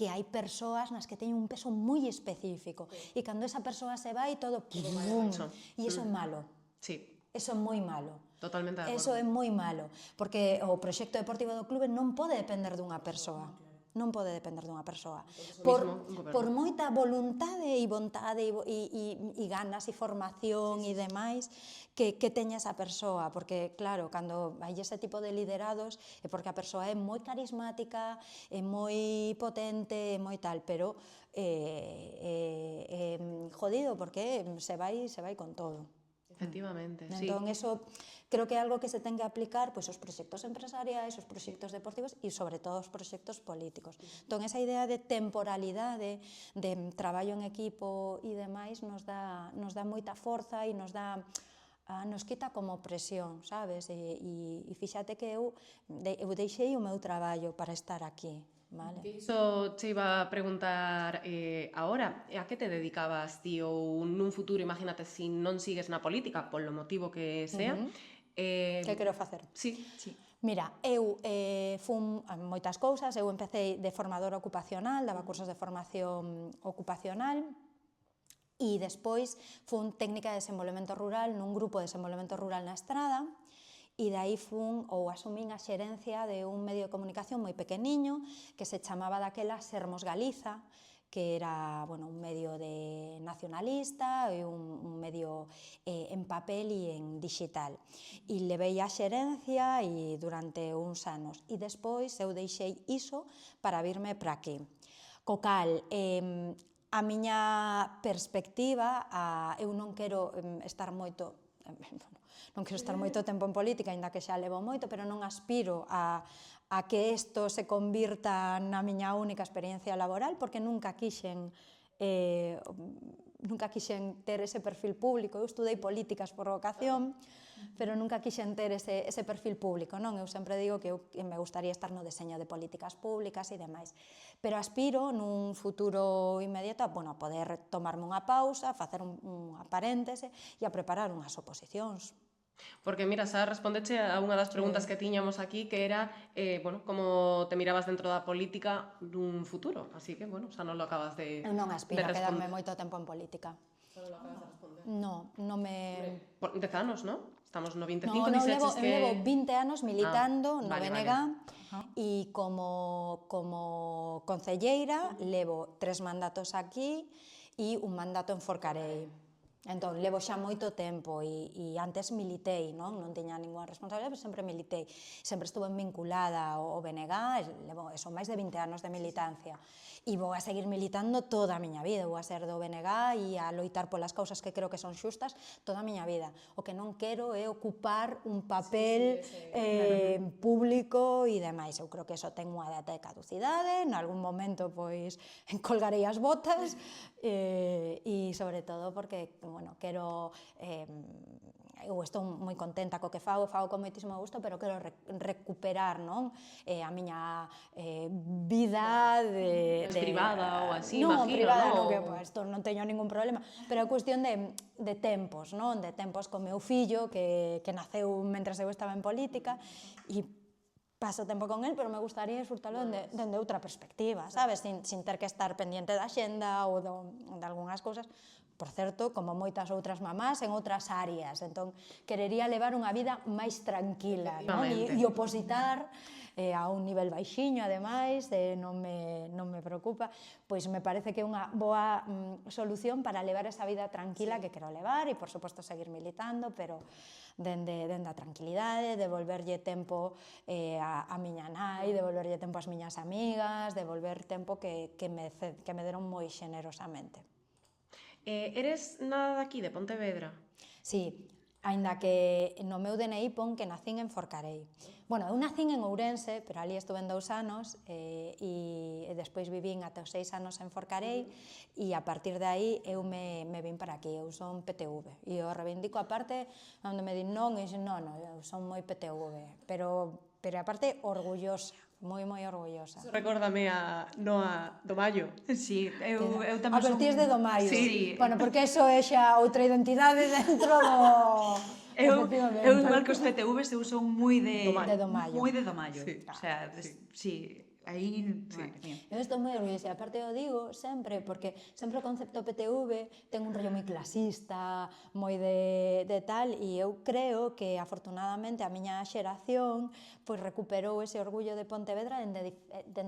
hai persoas nas que teñen un peso moi específico e cando esa persoa se vai todo pum, e iso é malo. Sí. Iso é moi malo. Totalmente de acordo. Eso é moi malo, porque o proxecto deportivo do clube non pode depender dunha persoa. Non pode depender dunha persoa. Por moita voluntade e vontade e ganas e formación e demais que teña esa persoa, porque claro, cando hai ese tipo de liderados é porque a persoa é moi carismática, é moi potente, é moi tal, pero jodido porque se vai con todo. Efectivamente, sí. Entón, eso creo que é algo que se ten que aplicar pois, aos proxectos empresariais, aos proxectos deportivos e, sobre todo, aos proxectos políticos. Entón, esa idea de temporalidade, de traballo en equipo e demais, nos dá moita forza e nos quita como presión, sabes? E fíxate que eu deixei o meu traballo para estar aquí. Vale. Iso che iba a preguntar ahora, a que te dedicabas ti ou nun futuro, imagínate, se non sigues na política, polo motivo que sea. Que quero facer? Sí. Mira, eu fun a moitas cousas, eu empecé de formadora ocupacional, daba cursos de formación ocupacional, e despois fun técnica de desenvolvemento rural nun grupo de desenvolvemento rural na Estrada, e dai asumín a xerencia de un medio de comunicación moi pequeniño que se chamaba daquela Sermos Galiza, que era un medio nacionalista e un medio en papel e en digital. E levei a xerencia e durante uns anos. E despois eu deixei iso para virme para aquí. Co cal, a miña perspectiva, eu non quero estar moito tempo en política, aínda que xa levo moito, pero non aspiro a que isto se convirta na miña única experiencia laboral, porque nunca quixen ter ese perfil público. Eu estudei políticas por vocación, pero nunca quixen ter ese perfil público, non? Eu sempre digo que me gustaría estar no deseño de políticas públicas e demais. Pero aspiro nun futuro inmediato a poder tomarme unha pausa, facer unha paréntese e a preparar unhas oposicións. Porque, mira, xa respondeche a unha das preguntas que tiñamos aquí, que era, como te mirabas dentro da política dun futuro. Así que, xa non lo acabas de Eu non aspiro a quedarme moito tempo en política. Xa non lo acabas de responder. Non me... 10 anos, non? Estamos no 25, No, dixeches que... levo 20 anos militando no vale, BNG e como concelleira levo 3 mandatos aquí e un mandato en Forcarei. Entón, levo xa moito tempo e antes militei, non tiña ninguna responsabilidade, pero sempre militei. Sempre estuve vinculada ao BNG, levo máis de 20 anos de militancia. E vou a seguir militando toda a miña vida, vou a ser do BNG e a loitar polas causas que creo que son xustas toda a miña vida. O que non quero é ocupar un papel público e demais. Eu creo que eso ten unha data de caducidade, en algún momento pois colgarei as botas e sobre todo porque, quero... Eu estou moi contenta co que fago con moitísimo gusto, pero quero recuperar a miña vida privada ou así, non, imagino, privada non? Non, que isto non teño ningún problema, pero é cuestión de tempos, non? De tempos co meu fillo, que naceu mentre eu estaba en política, e paso tempo con él, pero me gustaría disfrutalo dende outra perspectiva, sabes? Sin ter que estar pendiente da xenda ou de algunhas cousas, por certo, como moitas outras mamás en outras áreas. Entón, querería levar unha vida máis tranquila, non? E opositar a un nivel baixiño, ademais, non me preocupa, pois me parece que é unha boa solución para levar esa vida tranquila que quero levar e, por suposto, seguir militando, pero dende a tranquilidade, devolverlle tempo a miña nai, devolverlle tempo ás miñas amigas, devolver tempo que me deron moi xenerosamente. Eres nada daqui, de Pontevedra? Sí, aínda que no meu DNI pon que nacín en Forcarei. Eu nacín en Ourense, pero ali estuve 2 anos e despois vivín ata os 6 anos en Forcarei e a partir de aí eu me vin para aquí, eu son PTV e eu reivindico a parte onde me din non, eu son moi PTV, pero a parte orgullosa, moi orgullosa. Recórdame a Noa do Maio. Sí, eu tamén son... A partir de do Maio. Sí. Porque eso é xa outra identidade dentro do... Eu igual que os PTVs, eu son moi de do Maio. Moi de do Maio. Sí. O sea, sí, aí, madre mía. Eu estou moi orgullosa, aparte eu digo sempre, porque sempre o concepto PTV ten un rollo moi clasista, moi de tal, e eu creo que afortunadamente a miña xeración pois recuperou ese orgullo de Pontevedra dende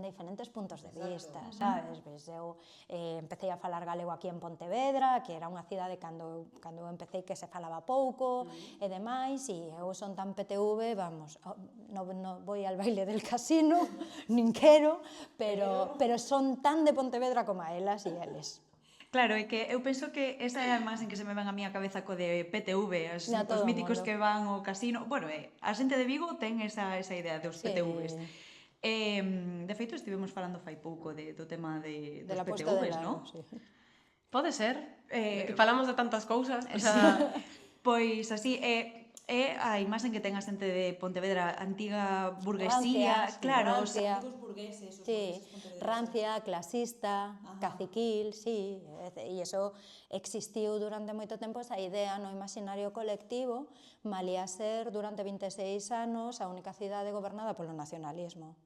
diferentes puntos de vista, sabes? Eu empecé a falar galego aquí en Pontevedra, que era unha cidade cando eu empecé que se falaba pouco e demais, e eu son tan PTV, vamos, non voy al baile del casino, nin quero, pero son tan de Pontevedra como a elas e eles. Claro, é que eu penso que esa é a máis en que se me ven a mí a cabeza co de PTV, os todo o míticos mundo. que van ao casino. Bueno, a xente de Vigo ten esa idea dos Sí. PTVs. De feito, estivemos falando fai pouco do tema De dos la puesta de PTVs, largo, non? sí. Pode ser, que falamos de tantas cousas, o sea, Pois así, é a imaxen que ten a xente de Pontevedra, antiga burguesía, Rancia, claro, rancia. Antigos burgueses, os Sí, burgueses pontevedreses. rancia, clasista, caciquil, sí, e iso existiu durante moito tempo esa idea no imaginario colectivo, malía ser durante 26 anos a única cidade gobernada polo nacionalismo.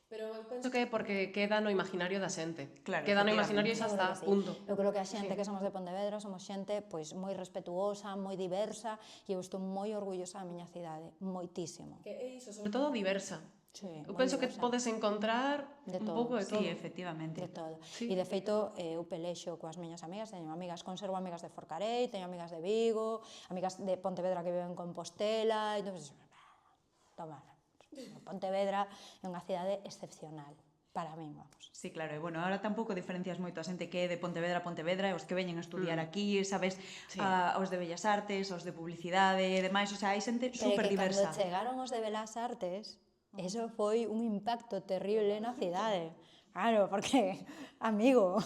pero eu penso que é porque queda no imaginario da xente. Claro, Queda no imaginario e xa Eu creo está, que sí. punto. Eu creo que a xente que somos de Pontevedra somos xente pois moi respetuosa, moi diversa e eu estou moi orgullosa da miña cidade, moitísimo. Que é iso, Sobre todo diversa. Sí, Eu moi penso que diversa. podes encontrar De un todo. pouco de todo. Sí, efectivamente. De todo. Sí. E de feito, eu pelexo coas miñas amigas, teño amigas, conservo amigas de Forcarei, teño amigas de Vigo, amigas de Pontevedra que viven en Compostela, entón, toma, Pontevedra é unha cidade excepcional, para min, vamos. Sí, claro, e bueno, ahora tampouco diferencias moito a xente que é de Pontevedra a Pontevedra e os que veñen a estudiar aquí, sabes, Sí. os de Bellas Artes, os de Publicidade e demais, o sea, hai xente Pero super que diversa. cando chegaron os de Belas Artes, eso foi un impacto terrible na cidade. Claro, porque, amigo,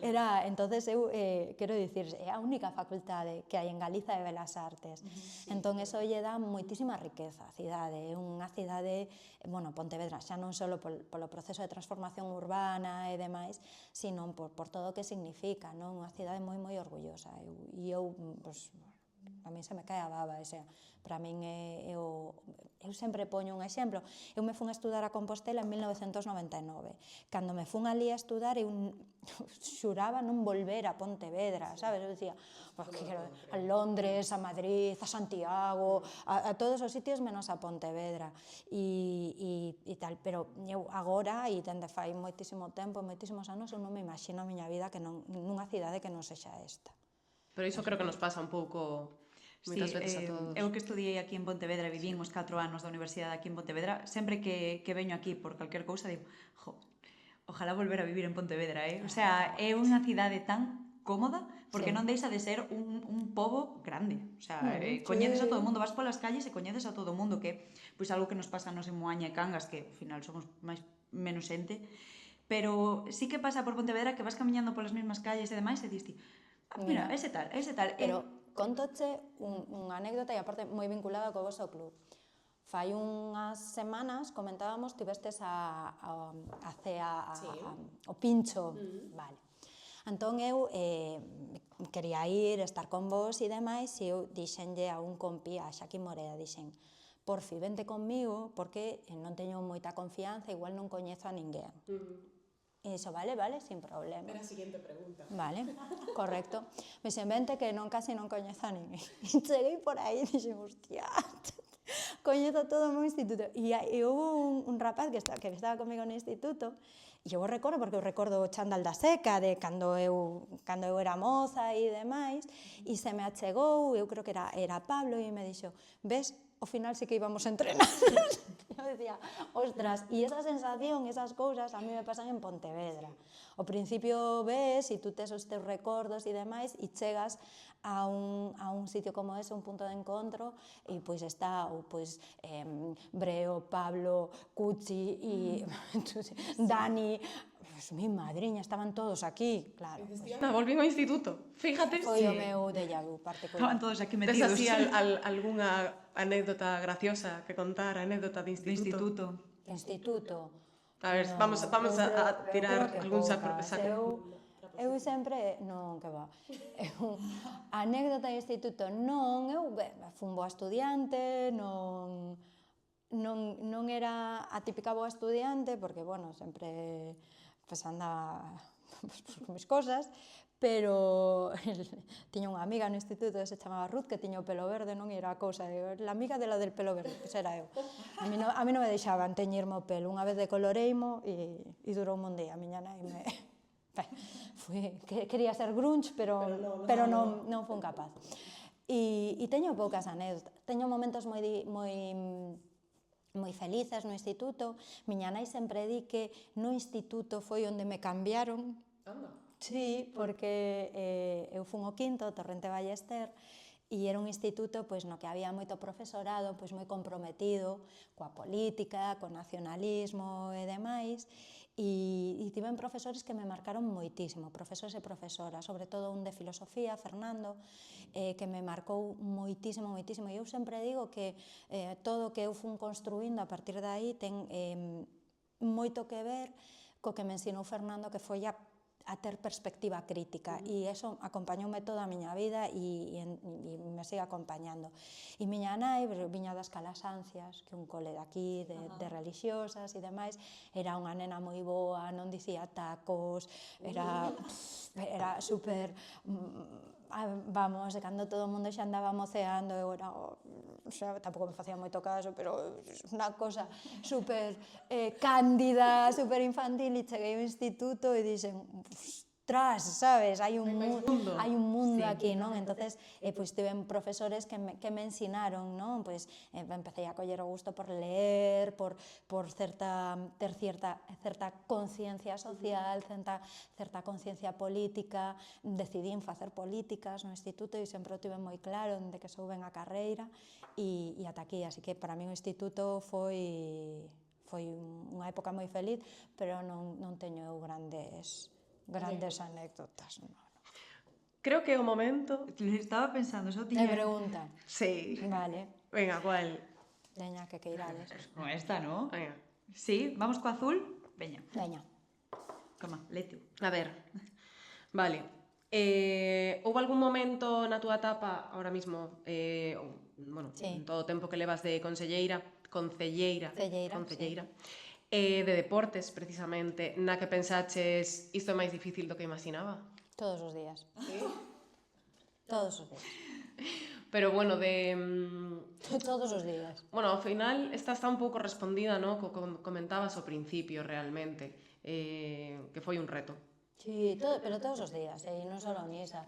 era, entonces eu, quero dicir, é a única facultade que hai en Galiza de Belas Artes. Entón, eso lle dá moitísima riqueza á cidade. É unha cidade, bueno, Pontevedra, xa non só polo proceso de transformación urbana e demais, sino por todo o que significa, non? Unha cidade moi, moi orgullosa. Eu, pues, a mí se me cae a baba, o sea, para min eu sempre poño un exemplo. Eu me fun a estudar a Compostela en 1999. Cando me fun ali a estudar, eu xuraba non volver a Pontevedra, sabes? Eu dicía, pues, que quero a Londres, a Madrid, a Santiago, a todos os sitios menos a Pontevedra e tal, pero eu agora, e dende fai moitísimo tempo, moitísimos anos, eu non me imagino a miña vida que non, nunha cidade que non sexa esta. Pero iso creo que nos pasa un pouco moitas veces a todos. Eu que estudiei aquí en Pontevedra, vivín os 4 anos da universidade aquí en Pontevedra, sempre que veño aquí por calquer cousa digo, ojalá volver a vivir en Pontevedra, O sea, é unha cidade tan cómoda, porque non deixa de ser un pobo grande. O sea, coñeces a todo o mundo, vas polas calles e coñeces a todo o mundo, que pois algo que nos pasa nos en Moaña e Cangas, que ao final somos menos xente, pero sí que pasa por Pontevedra que vas camiñando polas mesmas calles e demais e diste, mira, ese tal. Pero contoche unha anécdota e aparte moi vinculada co vosso club. Fai unhas semanas comentábamos que vestes a cea, o pincho, vale. Entón eu quería ir, estar con vos e demais, e eu dixenlle a un compi, a Xaqui Moreda, dixen, porfi, vente conmigo, porque non teño moita confianza, igual non coñezo a ninguén. E dixo, vale, sin problema. Era a seguinte pregunta. Vale, correcto. Me dixen, vente que casi non coñezo a ninguén. E cheguei por aí e dixen, hostia, coñezo todo o meu instituto. E houve un rapaz que estaba comigo no instituto, e eu o recordo porque eu recordo o chándal da seca de cando eu era moza e demais, e se me achegou, eu creo que era Pablo, e me dixo, ves, ao final sí que íbamos a entrenar. Eu decía, ostras, e esa sensación, esas cousas a mí me pasan en Pontevedra. Ao principio ves e tú tes os teus recordos e demais e chegas a un sitio como ese, un punto de encontro, e pois está Breo, Pablo, Cuchi e Dani, mi madriña, estaban todos aquí, claro. Volvín ao instituto, fíjate. Foi o meu déjà vu particular. Estaban todos aquí Tes metidos. así algunha anécdota graciosa que contar, anécdota de De instituto? Instituto. A ver, vamos a tirar algún saco. Eu sempre, non, que va, anécdota de instituto, non, eu fun boa estudiante, non era a típica boa estudiante, porque, bueno, sempre andaba con mis cosas, pero tiña unha amiga no instituto que se chamaba Ruth, que tiña o pelo verde, non era a cousa, la amiga de la del pelo verde, que era eu. A mí non me deixaban teñirme o pelo, unha vez decoloreimo e durou un día, a miña nai me... Quería ser grunge, pero non fun capaz. E teño poucas anécdotas, teño momentos moi felices no instituto. Miña nai sempre di que no instituto foi onde me cambiaron. Sí, porque eu fun o quinto, Torrente Ballester, e era un instituto pois, no que había moito profesorado pois, moi comprometido coa política, co nacionalismo e demais, e tiven profesores que me marcaron moitísimo, profesores e profesoras, sobre todo un de filosofía, Fernando, que me marcou moitísimo, moitísimo. E eu sempre digo que todo o que eu fun construindo a partir de aí ten moito que ver co que me ensinou Fernando, que foi a ter perspectiva crítica, e eso acompañoume toda a miña vida e me sigue acompañando. E miña nai viña das Calasancias, que é un cole daqui de religiosas e demais, era unha nena moi boa, non dicía tacos, era super, vamos, cando todo o mundo xa andaba moceando, eu era, tampouco me facía moito caso, pero unha cosa super cándida, super infantil, e cheguei ao instituto e dixen, ostras, sabes, hai un mundo aquí, non? Entonces, pois tiven profesores que me ensinaron, non? Pois empecé a coller o gusto por ler, por ter certa conciencia social, certa conciencia política, decidín facer políticas no instituto e sempre o tive moi claro de que souben a carreira e ata aquí, así que para mí o instituto foi unha época moi feliz, pero non teño eu grandes anécdotas. No. Creo que é o momento... Estaba pensando, só Me tiña... pregunta. Sí. Vale. Venga, ¿cuál? Veña, que queirades. Con esta, ¿no? Venga. Sí, vamos co azul. Veña, Veña. toma, lete. A ver, vale. Houve algún momento na túa etapa, ahora mismo, bueno, Sí. en todo o tempo que levas de concelleira, de deportes, precisamente, na que pensaches isto é máis difícil do que imaginaba? Todos os días. Todos os días. Pero bueno, Todos os días. Bueno, ao final esta está un pouco respondida, ¿no? Co comentabas ao principio, realmente, que foi un reto. Sí, pero todos os días, e non só nisa.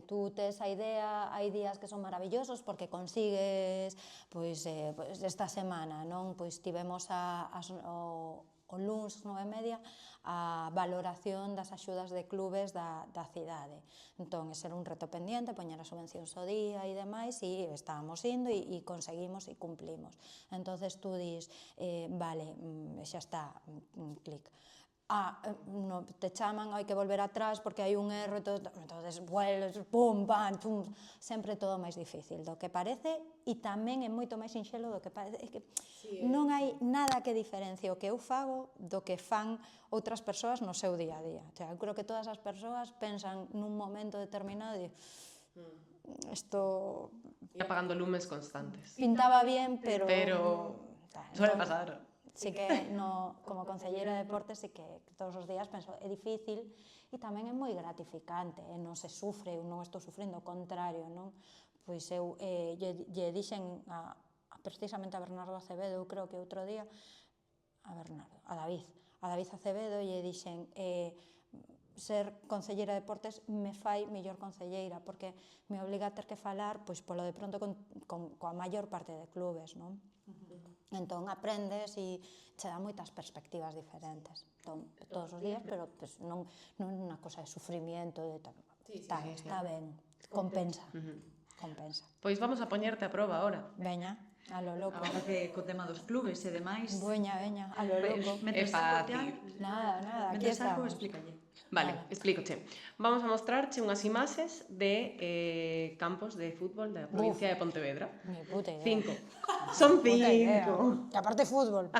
Tú tes a idea, hai días que son maravillosos porque consigues, pois esta semana, non? Pois tivemos o luns 9:30 a valoración das axudas de clubes da cidade. Entón, ese era un reto pendiente, poñer as subvencións ao día e demais, e estábamos indo e conseguimos e cumplimos. Entonces tú dis, vale, xa está, clic. No, te chaman, hai que volver atrás porque hai un erro, entonces vuelves, pum, pam, pum, sempre todo máis difícil do que parece, e tamén é moito máis sinxelo do que parece, é que non hai nada que diferencie o que eu fago do que fan outras persoas no seu día a día. O sea, eu creo que todas as persoas pensan nun momento determinado e isto apagando lumes constantes. Pintaba bien, pero suele pasar. Sí que como concelleira de deportes sí que todos os días penso, é difícil e tamén é moi gratificante, non se sufre, eu non estou sufrindo, o contrario, non? Pois eu lle dixen precisamente a Bernardo Acevedo, eu creo que outro día, a David Acevedo, lle dixen ser concelleira de deportes me fai mellor concelleira, porque me obliga a ter que falar, pois polo de pronto coa maior parte de clubes, non? Entón aprendes e che dá moitas perspectivas diferentes. Entón, todos os días, pero pues, non unha cosa de sufrimiento, está ben, compensa. Pois vamos a poñerte a proba ahora. Veña, a lo loco. Agora que co tema dos clubes e demais... Veña, a lo loco. É fácil. Nada, aquí Mentre saco, estamos. explícalle. Vale, explícoche. Vamos a mostrarche unhas imaxes de campos de fútbol da provincia de Pontevedra. Ni puta idea. 5. Son 5. Que aparte fútbol.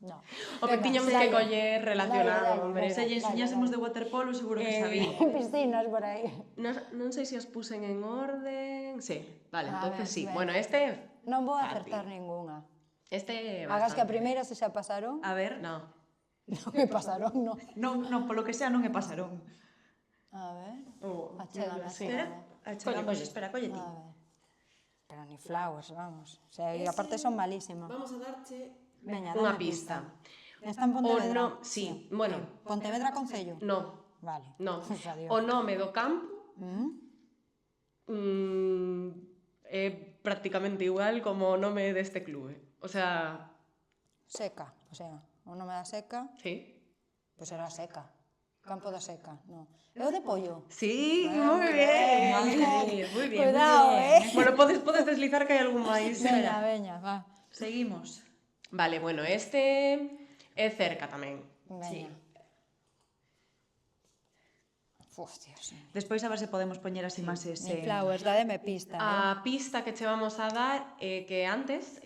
No. O que tiñamos que coller relacionado, hombre. Se lle enseñásemos de waterpolo, seguro que sabía. Piscinas por aí. Non sei se as pusen en orden... Sí, vale, entonces sí. ben. Bueno, este... Non vou acertar ningunha. Este... Hagas que a primeira se xa pasaron. A ver... No. Non me pasaron, no. Non, polo que sea, non é pasarón. A ver. Achégame, sí. Achegamos, espera, colle ti. A ver. Pero ni flowers, vamos. O sea, e aparte son malísimos. Vamos a darche Veña, Unha dame pista. Está en O Pontevedra? no... Sí, bueno, Pontevedra Concello? no. Vale. No. Adiós. O nome do campo é prácticamente igual como o nome deste clube. O sea... Seca, o sea, o nome da Seca, Sí. pois era Seca. Campo da Seca, no. É o de pollo. Sí, moi ben. Muy bien, Cuidado, muy bien. Bueno, podes deslizar que hai algún máis. Veña, va. Seguimos. Vale, bueno, este é cerca tamén. Veña. Uf, Dios. Despois a ver se podemos poñer as imaxes. Ni flowers, dádeme pista, A pista que che vamos a dar é que antes,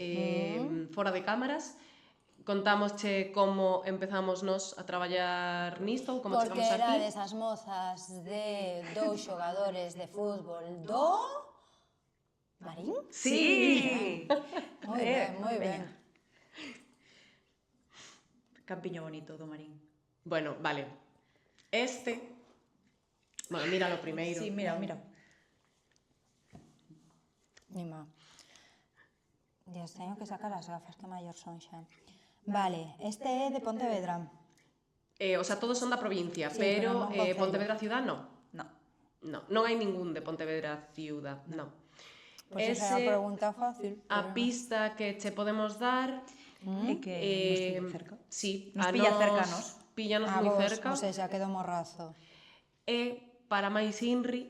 fora de cámaras, contámosche como empezamos nos a traballar nisto, como Porque chegamos era aquí. desas mozas de 2 xogadores de fútbol do... Marín? Sí. Moi ben, moi ben. Campiño bonito do Marín. Bueno, vale. Bueno, míralo primeiro. Sí, mira. Mima. Dios, teño que sacar as gafas que maior son xa. Vale, este é de Pontevedra. O sea, todos son da provincia, Sí, pero pero non concello. Pontevedra ciudad no. No. No, non hai ningún de Pontevedra ciudad, no. Pois esa é a pregunta fácil. A pista que che podemos dar É que nos pilla cerca. Sí, Nos a pilla nos cercanos. Píllanos A moi vos, cerca. ou seja, quedo morrazo. E para máis Inri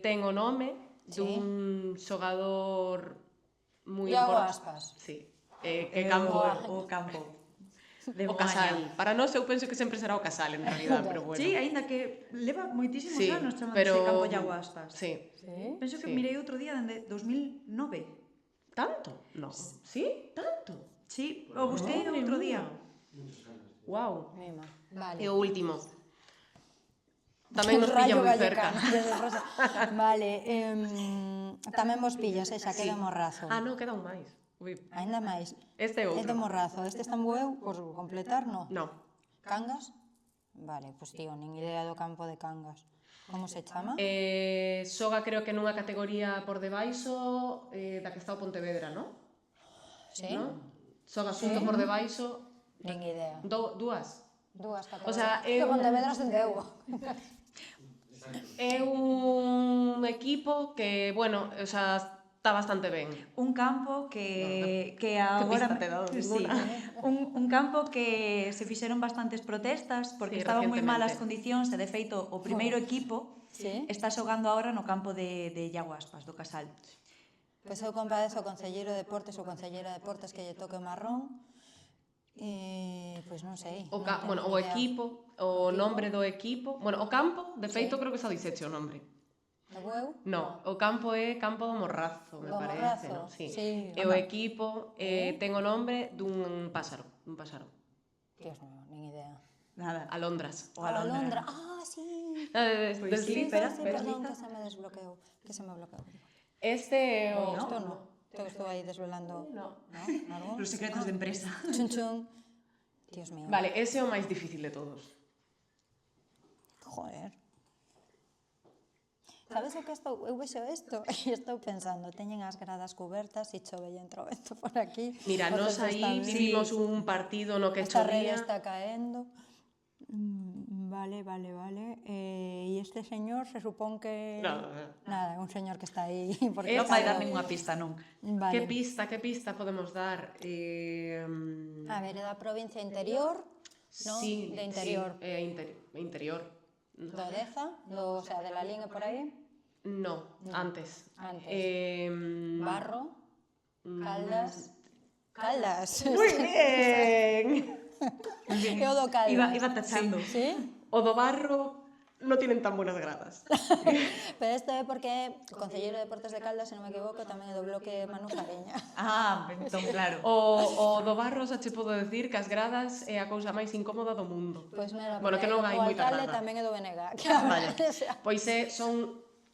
ten o nome Sí. dun xogador moi Iago importante. Aspas. Sí. Que campo O campo. De o Moaña. Casal. Para nós eu penso que sempre será o Casal en realidad, pero bueno. Sí, aínda que leva moitísimos Sí, anos chamándose pero Campo Iago Aspas. Sí. Sí? Penso que Sí. mirei outro día dende 2009. Tanto? No. Sí? Tanto? Sí, o busquei Madre outro mía. día. Wow. Mima. Vale. E o último. Tamén nos Rayo pilla moi Vallecano, cerca. desde Rosa. Vale, tamén vos pillas, xa quedo morrazo. Ah, no, queda un máis. Ui. Ainda máis. Este é É de outro. morrazo. Este está eu por completar, no? No. Cangas? Vale, pois tío, nin idea do campo de Cangas. Como se chama? Xoga creo que nunha categoría por debaixo da que está o Pontevedra, ¿no? Sí? ¿No? Xoga xusto por debaixo Nin idea. dúas. Dúas categorías. O sea, que Pontevedra ascendeu. É un equipo que, bueno, o sea, está bastante ben. Un campo que agora... pista te he dado? Sí, Ninguna. un campo que se fixeron bastantes protestas porque Sí, estaban moi recientemente. malas condicións e de feito o primeiro equipo Sí? está xogando agora no campo de Iago Aspas, do Casal. Pois eu compadezo ao concelleiro de Deportes ou concelleira de Deportes que lle toque marrón. E, pois non sei. O, non teño bueno, ni o idea. equipo, o nombre do equipo, bueno, o campo, de feito, creo que xa dixeche o nombre. Do eu? No, o campo é Campo do Morrazo, me Do parece, Morrazo, ¿no? Sí. sí, E o equipo ten o nombre dun páxaro, Dios mío, nin idea. Nada. Alondras. O Alondra. Ah, sí. Pois sí, Desliza. espera, Sí, desliza. perdón, que se me desbloqueou. Que se me bloqueou. Este é o... Isto no. Estou aí desvelando. No. Algo? Los secretos de empresa. Chun chun. Dios mío. Vale, ese é o máis difícil de todos. Joder. Sabes o que estou? Eu vexo isto e estou pensando, teñen as gradas cubertas e chove e entra o vento por aquí. Mira, os nos outros aí tamén. vivimos un partido no que Esta rede chovía. está caendo. Vale. E este señor se supón que... Nada, é un señor que está aí. Porque Non vai está- dar ninguna pista, non. Vale. Que pista podemos dar? A ver, é da provincia interior, non? Sí, De interior. Sí, interior. Do Deza, o sea, de la Lingue por aí. No, antes. Antes. Barro. Barro, Caldas. Moi ben! É o do Caldas. Iba tachando. Sí? O do Barro no tienen tan buenas gradas. Pero isto é porque o concelleiro de Deportes de Caldas, se non me equivoco, tamén é do bloque Manu Fariña. Ah, entón claro. O do Barro xa che podo decir que as gradas é a cousa máis incómoda do mundo. Pois mira, Bueno, que non hai o moita alcalde grada. tamén é do BNG. Vale. Pois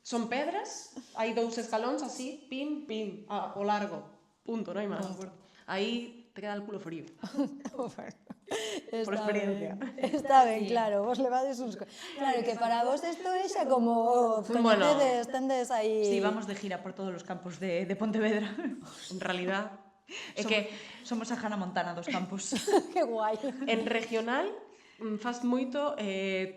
son pedras, hai dous escalóns así, pim, ao largo. Punto, non hai máis. Aí te queda el culo frío. Por experiencia. Está ben, claro, vos levades uns... Claro, que para vos isto é xa como... Bueno. Tendes aí... Sí, vamos de gira por todos os campos de Pontevedra. En realidad, é que Somos a Hannah Montana dos campos. Que guai. en regional faz moito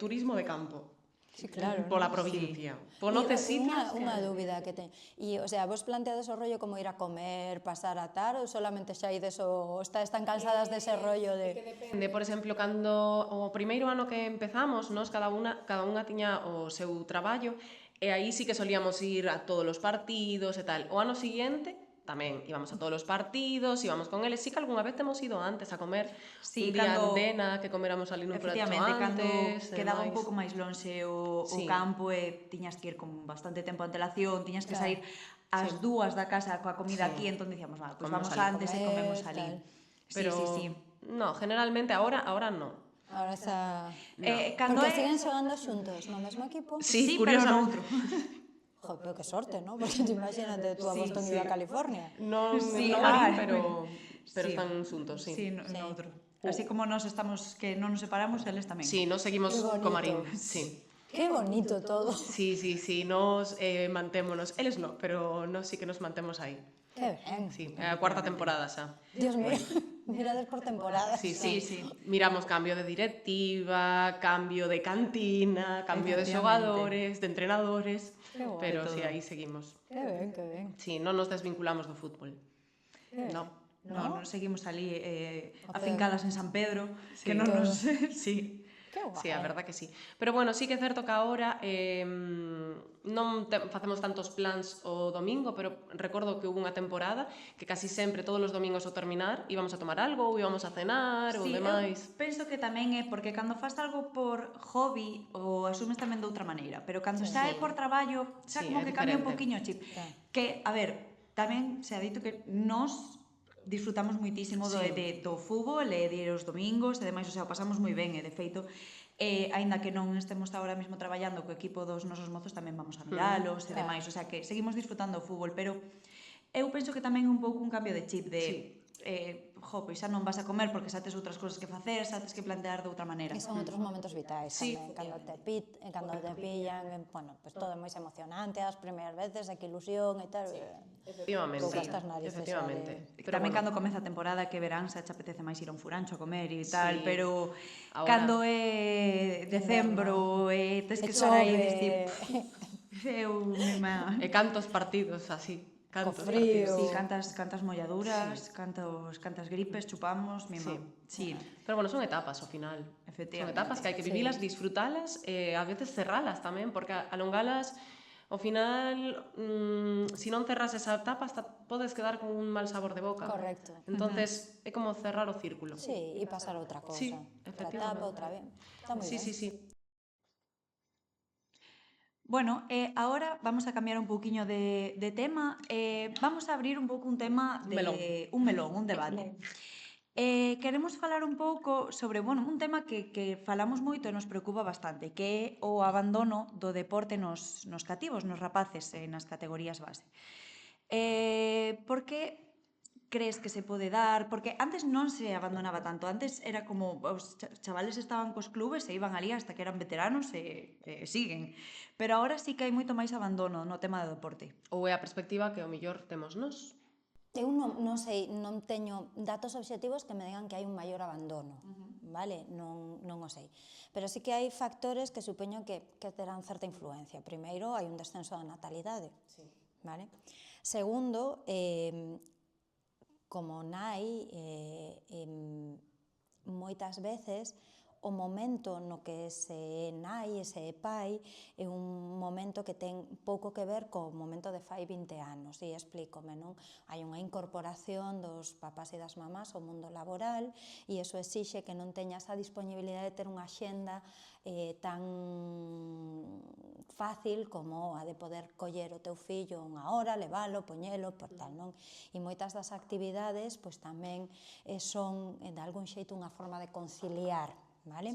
turismo de campo. Sí, claro. pola provincia. Conoces sitios? Unha dúbida que teño. E, o sea, vos planteades o rollo como ir a comer, pasar a tar, ou solamente xa ides o estades tan cansadas dese rollo de... Depende, por exemplo, cando o primeiro ano que empezamos, nós cada unha tiña o seu traballo, e aí sí que solíamos ir a todos os partidos e tal. O ano seguinte tamén íbamos a todos os partidos, íbamos con eles. Sí que algunha vez temos ido antes a comer, Sí, un día cando- en Dena, que comeramos ali nun prato Efectivamente, cando antes, e quedaba un demais. pouco máis lonxe o Sí. campo e tiñas que ir con bastante tempo de antelación, tiñas que Claro. sair ás 2 da casa coa comida Sí. aquí, entón dicíamos, vale, pois Comemos vamos ali. antes e Comer, comemos ali. tal. Pero, Sí. no, generalmente ahora no. Ahora está... Cando Porque é... siguen xogando xuntos no mesmo equipo? Sí, pero curiosamente. noutro. Joder, pero que sorte, ¿no? Porque te imagínate tú a Boston e a California. Non, Sí, non ah, marín, pero sí. están xuntos, sí. Sí, noutro. Así como nós estamos, que non nos separamos, eles tamén. Sí, nos seguimos Qué bonito. co Marín, sí. Qué bonito todo. Sí, nos mantémonos. Eles no, pero nos sí que nos mantemos aí. Qué ben. Sí, é a cuarta temporada xa. Dios mío, mirades por temporadas. Sí. Sí. Miramos cambio de directiva, cambio de cantina, cambio de Efectivamente. xogadores, de entrenadores, Qué guai. pero todo. sí, aí seguimos. Qué ben, qué ben. Sí, non nos desvinculamos do fútbol. No. Non seguimos ali O afincadas en San Pedro, que Sí. non Todo. nos... Sí. Qué guai. Sí, a verdad que sí. Pero bueno, sí que é certo que agora facemos tantos plans o domingo, pero recordo que hubo unha temporada que casi sempre todos os domingos ao terminar íbamos a tomar algo ou íbamos a cenar ou Sí, demais. eu penso que tamén é porque cando faz algo por hobby o asumes tamén de outra maneira, pero cando xa é por traballo, xa Sí, como é que cambia un diferente. poquinho o chip. Claro. Que, a ver, tamén se ha dito que nós disfrutamos moitísimo do fútbol e de ir os domingos e demais, o sea, o pasamos moi ben e de feito aínda que non estemos agora mesmo traballando co equipo dos nosos mozos tamén vamos a miralos e Claro. demais, o sea que seguimos disfrutando o fútbol, pero eu penso que tamén é un pouco un cambio de chip de pois xa non vas a comer porque xa tes outras cousas que facer, xa tes que plantear de outra maneira. E son outros momentos vitais Sí. tamén, cando te pillan, bueno, pues todo é moi emocionante, as primeiras veces, que ilusión e tal. Efectivamente. Toca estas narices, Efectivamente. Pero tamén cando comeza a temporada que verán xa te apetece máis ir a un furancho a comer e tal, Sí. pero Ahora- cando é decembro e tes que estar aí diste, eu mesma... E cantos partidos así. Cantos frío. Sí, cantas molladuras, cantas gripes chupamos, mesma. Sí. Pero bueno, son etapas ao final. Son Efectivamente. etapas que hai que vivilas, disfrutalas e a veces cerralas tamén, porque alongalas ao final, se non cerras esa etapa, hasta podes quedar con un mal sabor de boca. Correcto. Entonces, é como cerrar o círculo. Sí, e pasar a outra cousa. Sí, Outra efectivamente. etapa, outra ben. Está moi Sí, ben. sí. Bueno, ahora vamos a cambiar un pouquiño de tema. Vamos a abrir un pouco un tema de... un debate. Queremos falar un pouco sobre, bueno, un tema que falamos moito e nos preocupa bastante, que é o abandono do deporte nos cativos, nos rapaces, nas categorías base. Por que crees que se pode dar? Porque antes non se abandonaba tanto, antes era como os chavales estaban cos clubes e iban ali hasta que eran veteranos e siguen. Pero agora sí que hai moito máis abandono no tema do deporte. Ou é a perspectiva que o mellor temos nós. Eu non sei, non teño datos obxectivos que me digan que hai un maior abandono, vale? Non o sei. Pero sí que hai factores que supoño que terán certa influencia. Primeiro, hai un descenso da natalidade, vale? Segundo, como nai, moitas veces o momento no que se é nai e se é pai é un momento que ten pouco que ver co momento de fai 20 anos, e explícome, non? Hai unha incorporación dos papás e das mamás ao mundo laboral e iso exixe que non teñas a disponibilidade de ter unha axenda tan fácil como a de poder coller o teu fillo unha hora, levalo, poñelo, por tal, non? E moitas das actividades pois tamén son de algún xeito unha forma de conciliar, vale?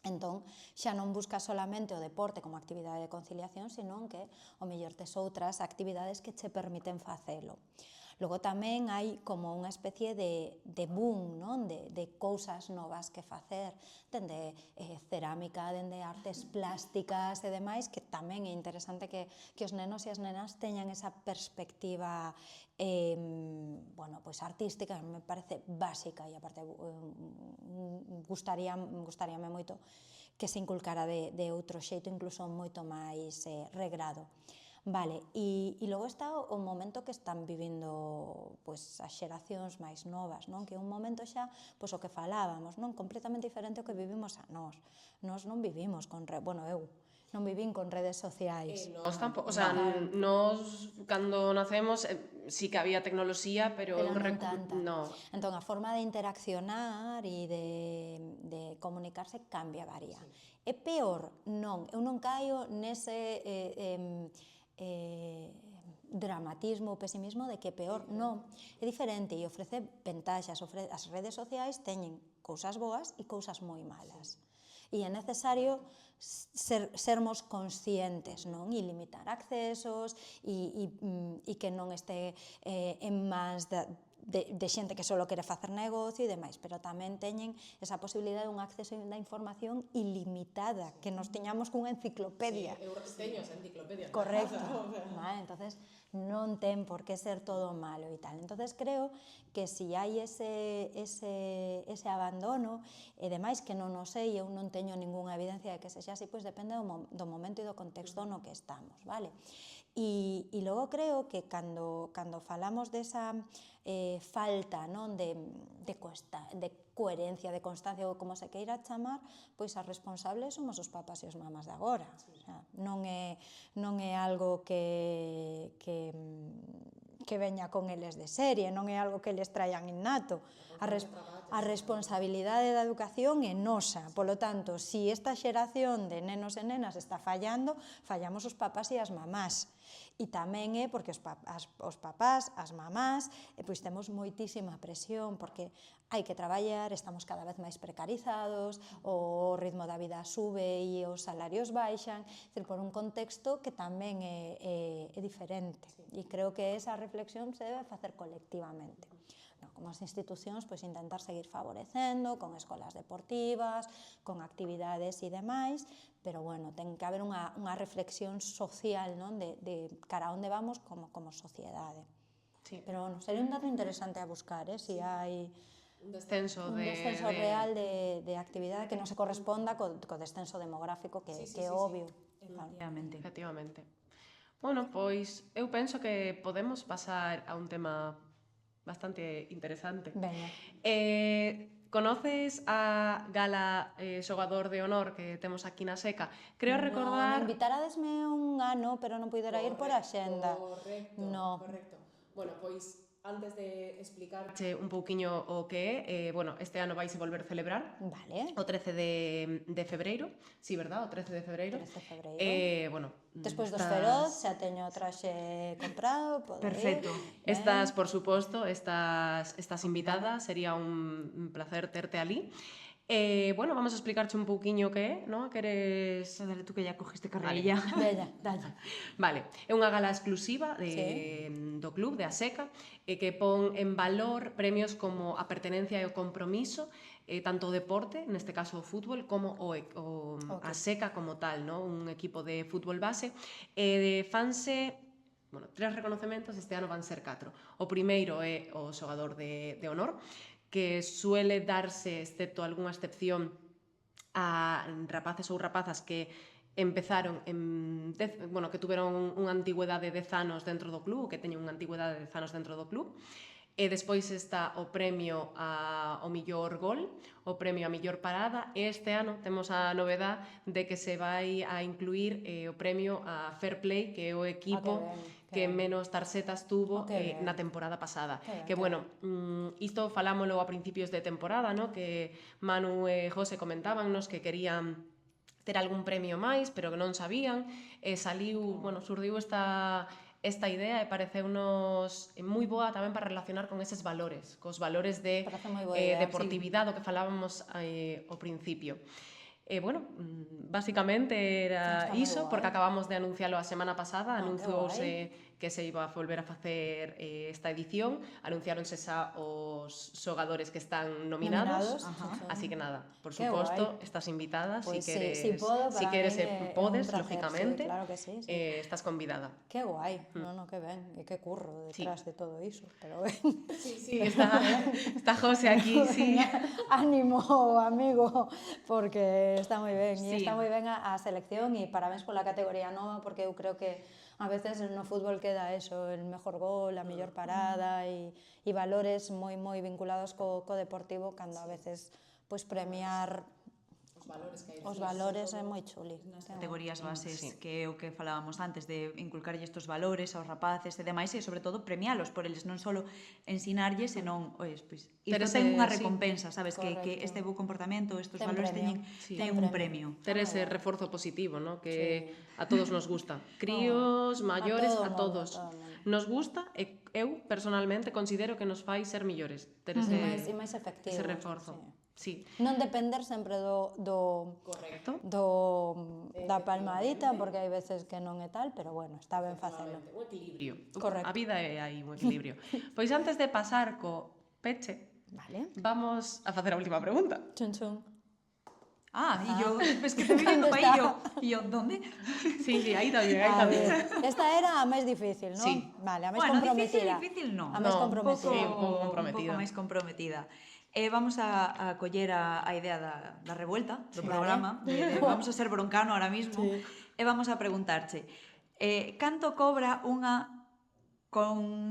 Entón, xa non buscas solamente o deporte como actividade de conciliación, senón que o mellor tes outras actividades que che permiten facelo. Logo tamén hai como unha especie de boom, non? De cousas novas que facer, dende cerámica, dende artes plásticas e demais, que tamén é interesante que os nenos e as nenas teñan esa perspectiva artística, que me parece básica, e aparte gustaríame moito que se inculcara de outro xeito, incluso moito máis regrado. Vale, e logo está o momento que están vivindo pois, as xeracións máis novas, non? Que é un momento xa, pois o que falábamos, non? Completamente diferente ao que vivimos a nós. Nós non vivimos con bueno, eu non vivín con redes sociais. Nos tampouco, o sea, nos cando nacemos sí que había tecnoloxía, pero non tanta. no. Entón, a forma de interaccionar e de comunicarse cambia, varía. É peor? Non, eu non caio nese dramatismo ou pesimismo de que é peor, non, é diferente e ofrece ventaxas, as redes sociais teñen cousas boas e cousas moi malas e é necesario sermos conscientes, non? E limitar accesos e que non este en mans de xente que só quere facer negocio e demais, pero tamén teñen esa posibilidade de un acceso da información ilimitada, que nos tiñamos cunha enciclopedia. Eu teño esa enciclopedia. Correcto. Vale, entonces non ten por que ser todo malo e tal. Entonces creo que si hai ese abandono e demais que non o sei, eu non teño ningunha evidencia de que sexa así, pois depende do momento e do contexto no que estamos, vale? E logo creo que cando falamos desa falta, non, de coherencia, de constancia ou como se queira chamar, pois as responsables somos os papás e os mamás de agora. O sea, non é algo que veña con eles de serie, non é algo que eles traian innato. A responsabilidade da educación é nosa. Polo tanto, se esta xeración de nenos e nenas está fallando, fallamos os papás e as mamás. E tamén é porque os papás, as mamás, pois temos moitísima presión, porque hai que traballar, estamos cada vez máis precarizados, o ritmo da vida sube e os salarios baixan, por un contexto que tamén é diferente. E creo que esa reflexión se debe facer colectivamente. Como as institucións, pois intentar seguir favorecendo con escolas deportivas, con actividades e demais, pero bueno, ten que haber unha reflexión social, non, de cara a onde vamos como sociedade. Sí. Pero bueno, sería un dato interesante a buscar, si hai un descenso real de actividade que non se corresponda co descenso demográfico que é obvio. Efectivamente. Bueno, pois eu penso que podemos pasar a un tema bastante interesante. Veña. Conoces a Gala xogador de honor que temos aquí na Seca? Creo recordar... Non, invitaradesme un ano, pero non puidera ir por axenda. Correcto. Bueno, pois antes de explicarche un pouquiño o que é, bueno, este ano vaise volver a celebrar. Vale. O 13 de febreiro, sí, verdad? O 13 de febreiro. 13 de febreiro. Bueno, despois dos Feroz, xa teño o traxe comprado, podo Perfecto. ir. Estas, por suposto, estas invitadas, sería un placer terte ali. Bueno, vamos a explicarche un pouquiño que é, non? Queres... Dale tú que ya cogiste carreilla. Veña, dalle. Vale, é unha gala exclusiva do club, de ASECA, que pon en valor premios como a pertenencia e o compromiso, tanto o deporte, neste caso o fútbol, como a ASECA como tal, ¿no? Un equipo de fútbol base. Fanse, bueno, 3 reconocementos, este ano van ser 4. O primeiro é o xogador de honor, que suele darse, excepto algunha excepción, a rapaces ou rapazas que empezaron que tuveron unha antigüedade de 10 anos dentro do club, ou que teñen unha antigüedade de 10 anos dentro do club. E despois está o premio ao millor gol, o premio a millor parada, e este ano temos a novedade de que se vai a incluir o premio a Fair Play, que é o equipo que menos tarxetas tuvo na temporada pasada. Que bueno, isto falámoslo a principios de temporada, ¿no? Que Manu e José comentábannos que querían ter algún premio máis, pero que non sabían, surdiu esta idea e pareceunos moi boa tamén para relacionar con eses valores, cos valores de deportividade, o que falábamos ao principio. Básicamente era iso, porque acabamos de anuncialo a semana pasada, anunciouse que se iba a volver a facer esta edición, anunciáronse xa os xogadores que están nominados. Así que nada, por suposto, estás invitada, si queres podes, lógicamente, estás convidada. Que guai, que ben, e que curro detrás de todo iso, pero ben. Sí, está José aquí, sí. Ánimo, amigo, porque está moi ben, Sí. e está moi ben a selección e parabéns pola categoría nova, porque eu creo que a veces no fútbol queda eso, el mejor gol, a mellor parada e valores moi vinculados co deportivo, cando a veces pois premiar os valores é moi chuli. Nas categorías bases, Sí. que é o que falábamos antes, de inculcarlle estos valores aos rapaces e demais, e sobre todo premialos por eles, non só ensinarlles, senón, pois, Pero isto ten unha sí. recompensa, sabes, que Correcto. este bo comportamento, estes Ten valores premio. teñen un premio. Ter ese reforzo positivo, ¿no? Que a todos nos gusta. Críos, maiores, todo a mundo, todos. a todo mundo. Nos gusta e eu personalmente considero que nos fai ser millores. Ter ese, E máis efectivo. ese reforzo. Sí. Non depender sempre Correcto. da palmadita, porque hai veces que non é tal, pero bueno, está ben facelo. Un equilibrio. Correcto. A vida é aí un equilibrio. Pois antes de pasar co peche, Vale. vamos a facer a última pregunta. Chun chun. Y yo, es que te vi viendo ¿Dónde para está? y yo, ¿dónde? Sí, aí tamén, aí A tamén. ver, esta era a máis difícil, non? Sí. Vale, a máis Bueno, comprometida. difícil no. A máis No, comprometida. sí, un pouco comprometida. Un pouco máis comprometida. Vamos a coller a idea da revuelta do Vale. programa, vamos a ser broncano ahora mismo, e vamos a preguntarche, canto cobra unha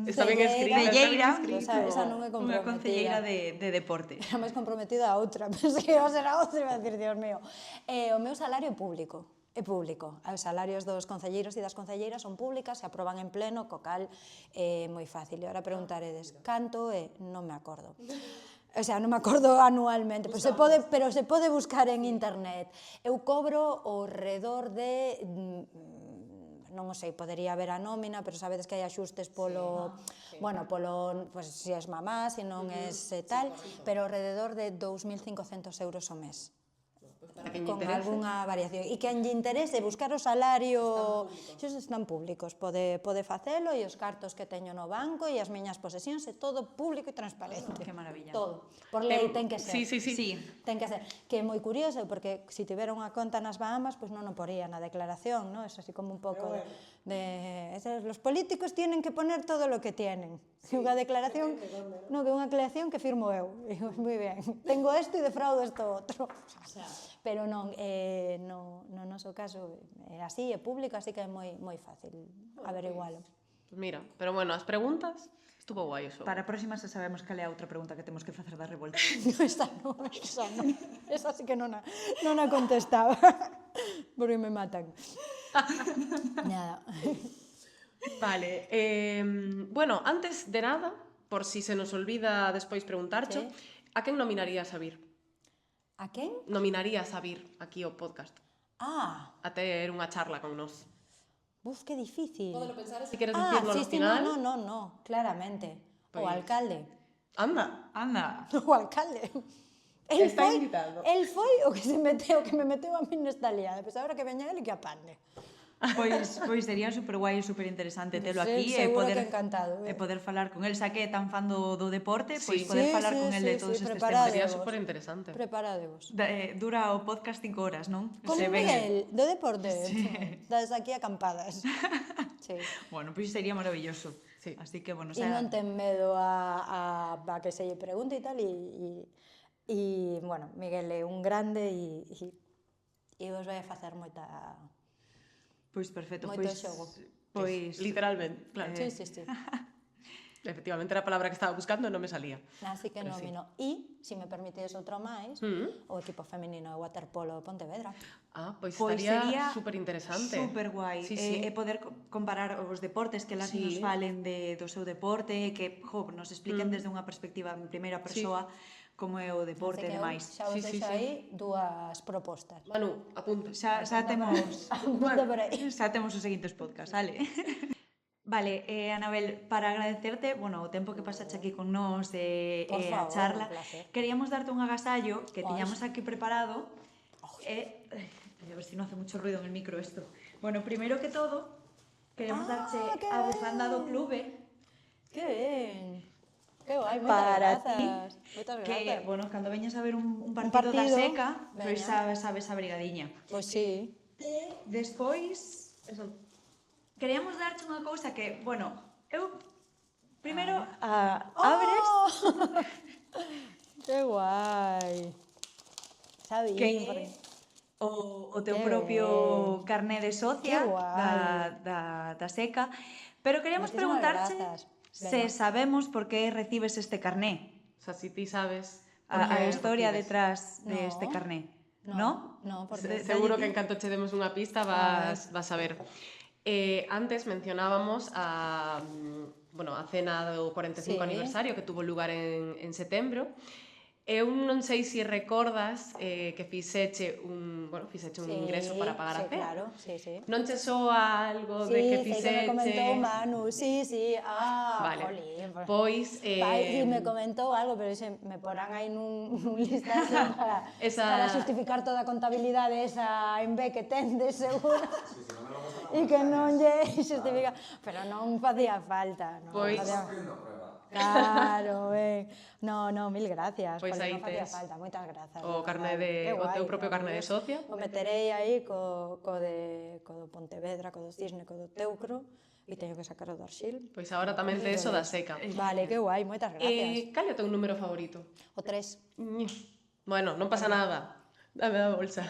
Está ben escrito, concelleira, está ben escrito. Esa non é unha concelleira comprometida. de deporte? Era máis comprometida a outra, pensei que iba a ser a outra e iba a decir, Dios mío. O meu salario é público. É público. Os salarios dos concelleiros e das concelleiras son públicas, se aproban en pleno, co cal é moi fácil. E agora preguntaredes, canto é? Non me acordo. O sea, non me acordo anualmente, pero se pode buscar en internet. Eu cobro ao redor de non o sei, podería haber a nómina, pero sabedes que hai axustes polo, bueno, polo, pues, se és mamá, se non és tal, pero alrededor de 2.500 euros ao mes. Para quen lle Con interese. algunha variación. E quen lle interese buscar o salario, xos están públicos, pode facelo, e os cartos que teño no banco e as miñas posesións, é todo público e transparente. Que maravilla. Todo. Por lei ten que ser. Sí. Ten que ser. Que é moi curioso, porque se tivera unha conta nas Bahamas, pois non o poría na declaración, ¿no? Es así como un pouco los políticos tienen que poner todo lo que tienen. Unha declaración, no, que unha declaración que firmo eu. Digo, moi ben, tengo isto e defraudo isto outro. Pero non, no noso caso é así, é público, así que é moi fácil averigualo. Pues mira, pero bueno, as preguntas estuvo guai eso. Para a próxima xa sabemos cal é a outra pregunta que temos que facer da revolta. Esa non. Esa sí que non a contestaba. Porque me matan. Nada. Vale, bueno, antes de nada, por si se nos olvida despois preguntarcho, a quen nominarías a vir? A quen? Nominarías a vir aquí ao podcast? Ah, A ter unha charla con nós. buf, que difícil. Si queres dicirlo sí, no sí, final. no, claramente. O Pois- alcalde. Anda. Anda. O alcalde. El Está foi, invitado. el foi o que me meteu a mí nesta liada. Pois agora que veña ele que apande. Pois sería super guai e super interesante telo Sí, aquí e seguro poder que encantado, e poder falar con el, xa que é tan fan do deporte, pois Sí. poder Sí, falar sí, con el de sí, todos sí, estes preparade. temas. Sería vos. super interesante. Preparadevos. Dura o podcast 5 horas, non? Como Se ven- Miguel, do deporte. Das aquí acampadas. Sí. Bueno, pois sería maravilloso. Sí. Así que, bueno, E non ten medo a que se lle pregunte e tal, e bueno, Miguel é un grande e vos vai a facer moita... Pois perfecto. Moito Pois, xogo. pois Literalmente, claro. Sí, sí, sí. Efectivamente era a palabra que estaba buscando e non me salía. Así que Pero sí. nomino. E, se me permitedes outro máis, o equipo feminino de waterpolo de Pontevedra. Ah, pois Pois estaría sería super interesante. super guai. Sí, sí. E poder comparar os deportes, que elas Sí. nos falen do seu deporte, que nos expliquen desde unha perspectiva en primeira persoa como é o deporte Así e que eu demais. xa vos Sí, sí, deixo sí. aí dúas propostas. Manu, apunta. Xa temos Apunta por aí. xa temos os seguintes podcast, vale. Vale, Anabel, para agradecerte, bueno, o tempo que pasaste aquí con nós e Por a favor, charla, un placer. queríamos darte un agasallo que Ai. tiñamos aquí preparado. A ver si no hace mucho ruido en el micro esto. Bueno, primero que todo, queremos darche qué a bufanda do clube Que ben. Que guai, moitas para ti, grazas. Moitas que, grazas. bueno, cando veñas a ver un partido da partido, seca, pois veña. sabes a brigadiña. Pois sí. Despois, queríamos darte unha cousa que, bueno, eu primeiro abres Oh! Que guai. Xa vi, Que- porque o teu Que propio carné de socia Que guai. da SECA, pero queríamos Moitísimas preguntarche grazas. se Venga. sabemos por que recibes este carné, O sea, si ti sabes por a qué historia recibes. detrás de No. este carné, No, ¿no? no, porque Seguro que en canto che demos unha pista vas a ver. Antes mencionábamos a cena do 45 Sí. aniversario que tuvo lugar en setembro. Eu non sei se recordas que fixeche un ingreso para pagar a sí, cena. claro, sí. Non che soa algo de que Sí, sei fixeche? que me comentou Manu, sí. Vale, Jolín, pois... sí, me comentou algo, pero dixe, me porán aí nun listaxe para xustificar toda a contabilidade esa en B que tendes, seguro. E que non lle xustifica, pero non facía falta. Pois- Claro, ben. No, mil gracias, Pois porque aí non facía tes falta, moitas grazas. o de carné verdade. de- Que o teu guai, propio carné de maravilloso. socia. O meterei aí co do Pontevedra, co do Cisne, co do Teucro, e teño que sacar o do Arxil. Pois agora tamén te eso da seca. Vale, que guai, moitas gracias. Cal é o teu número favorito? O 3. Bueno, non pasa nada. Dame a bolsa.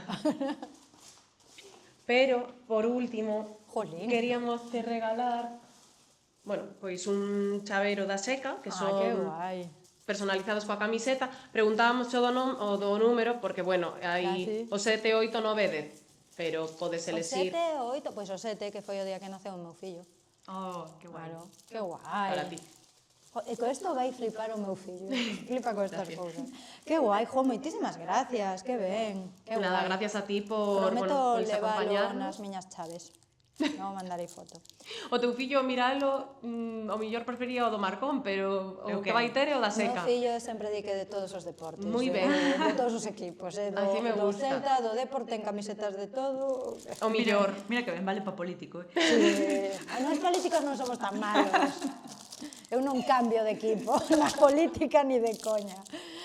Pero, por último, Jolín. queríamos te regalar pois un chaveiro da seca, que son Que guai. personalizados coa camiseta. Preguntábamos o do número, porque, hai sí. o 7, 8, 9 e 10. Pero podes O elegir 7 o 8, pois o 7, que foi o día que naceu o meu fillo. Oh, qué guay. Claro, que guai. para ti. E co isto vai flipar o meu fillo. Flipa con estas cousas. Que guai, moitísimas gracias, que ben. Que Nada, guai. gracias a ti por, Prometo pois levalo acompañarnos. nas miñas chaves. Non mandarei foto. O teu fillo, miralo, o mellor prefería o do Marcón, pero o Eu que que? vai ter é o da O meu seca. fillo sempre di que de todos os deportes. Moi ben. De todos os equipos. Do, Así me do gusta. Celta, do Deporte, en camisetas de todo. O mellor. Mira que ben vale pa político, Nós políticos non somos tan malos. Eu non cambio de equipo, na política ni de coña.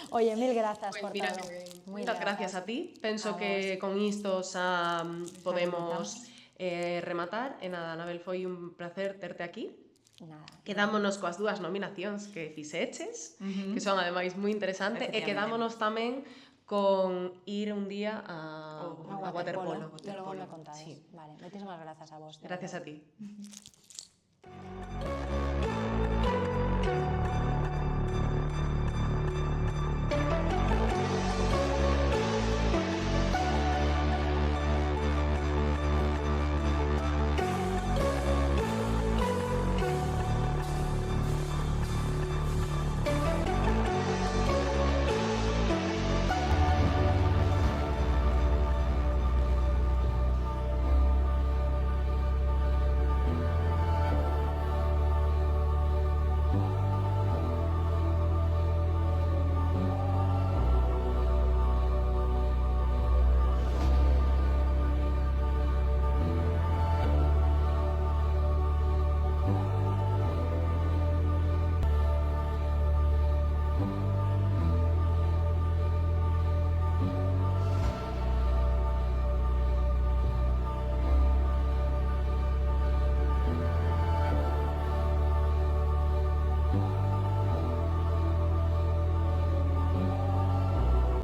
Oye, mil grazas por Mira, todo. moitas gracias a ti. Penso que con isto xa podemos rematar. E nada, Anabel, foi un placer terte aquí. Nada. Quedámonos coas dúas nominacións que fixeches, que son ademais moi interesantes, e Efectivamente. quedámonos tamén con ir un día a waterpolo. Que logo me contades. Sí. Vale, moitísimas grazas a vos. de Gracias a verdade. ti.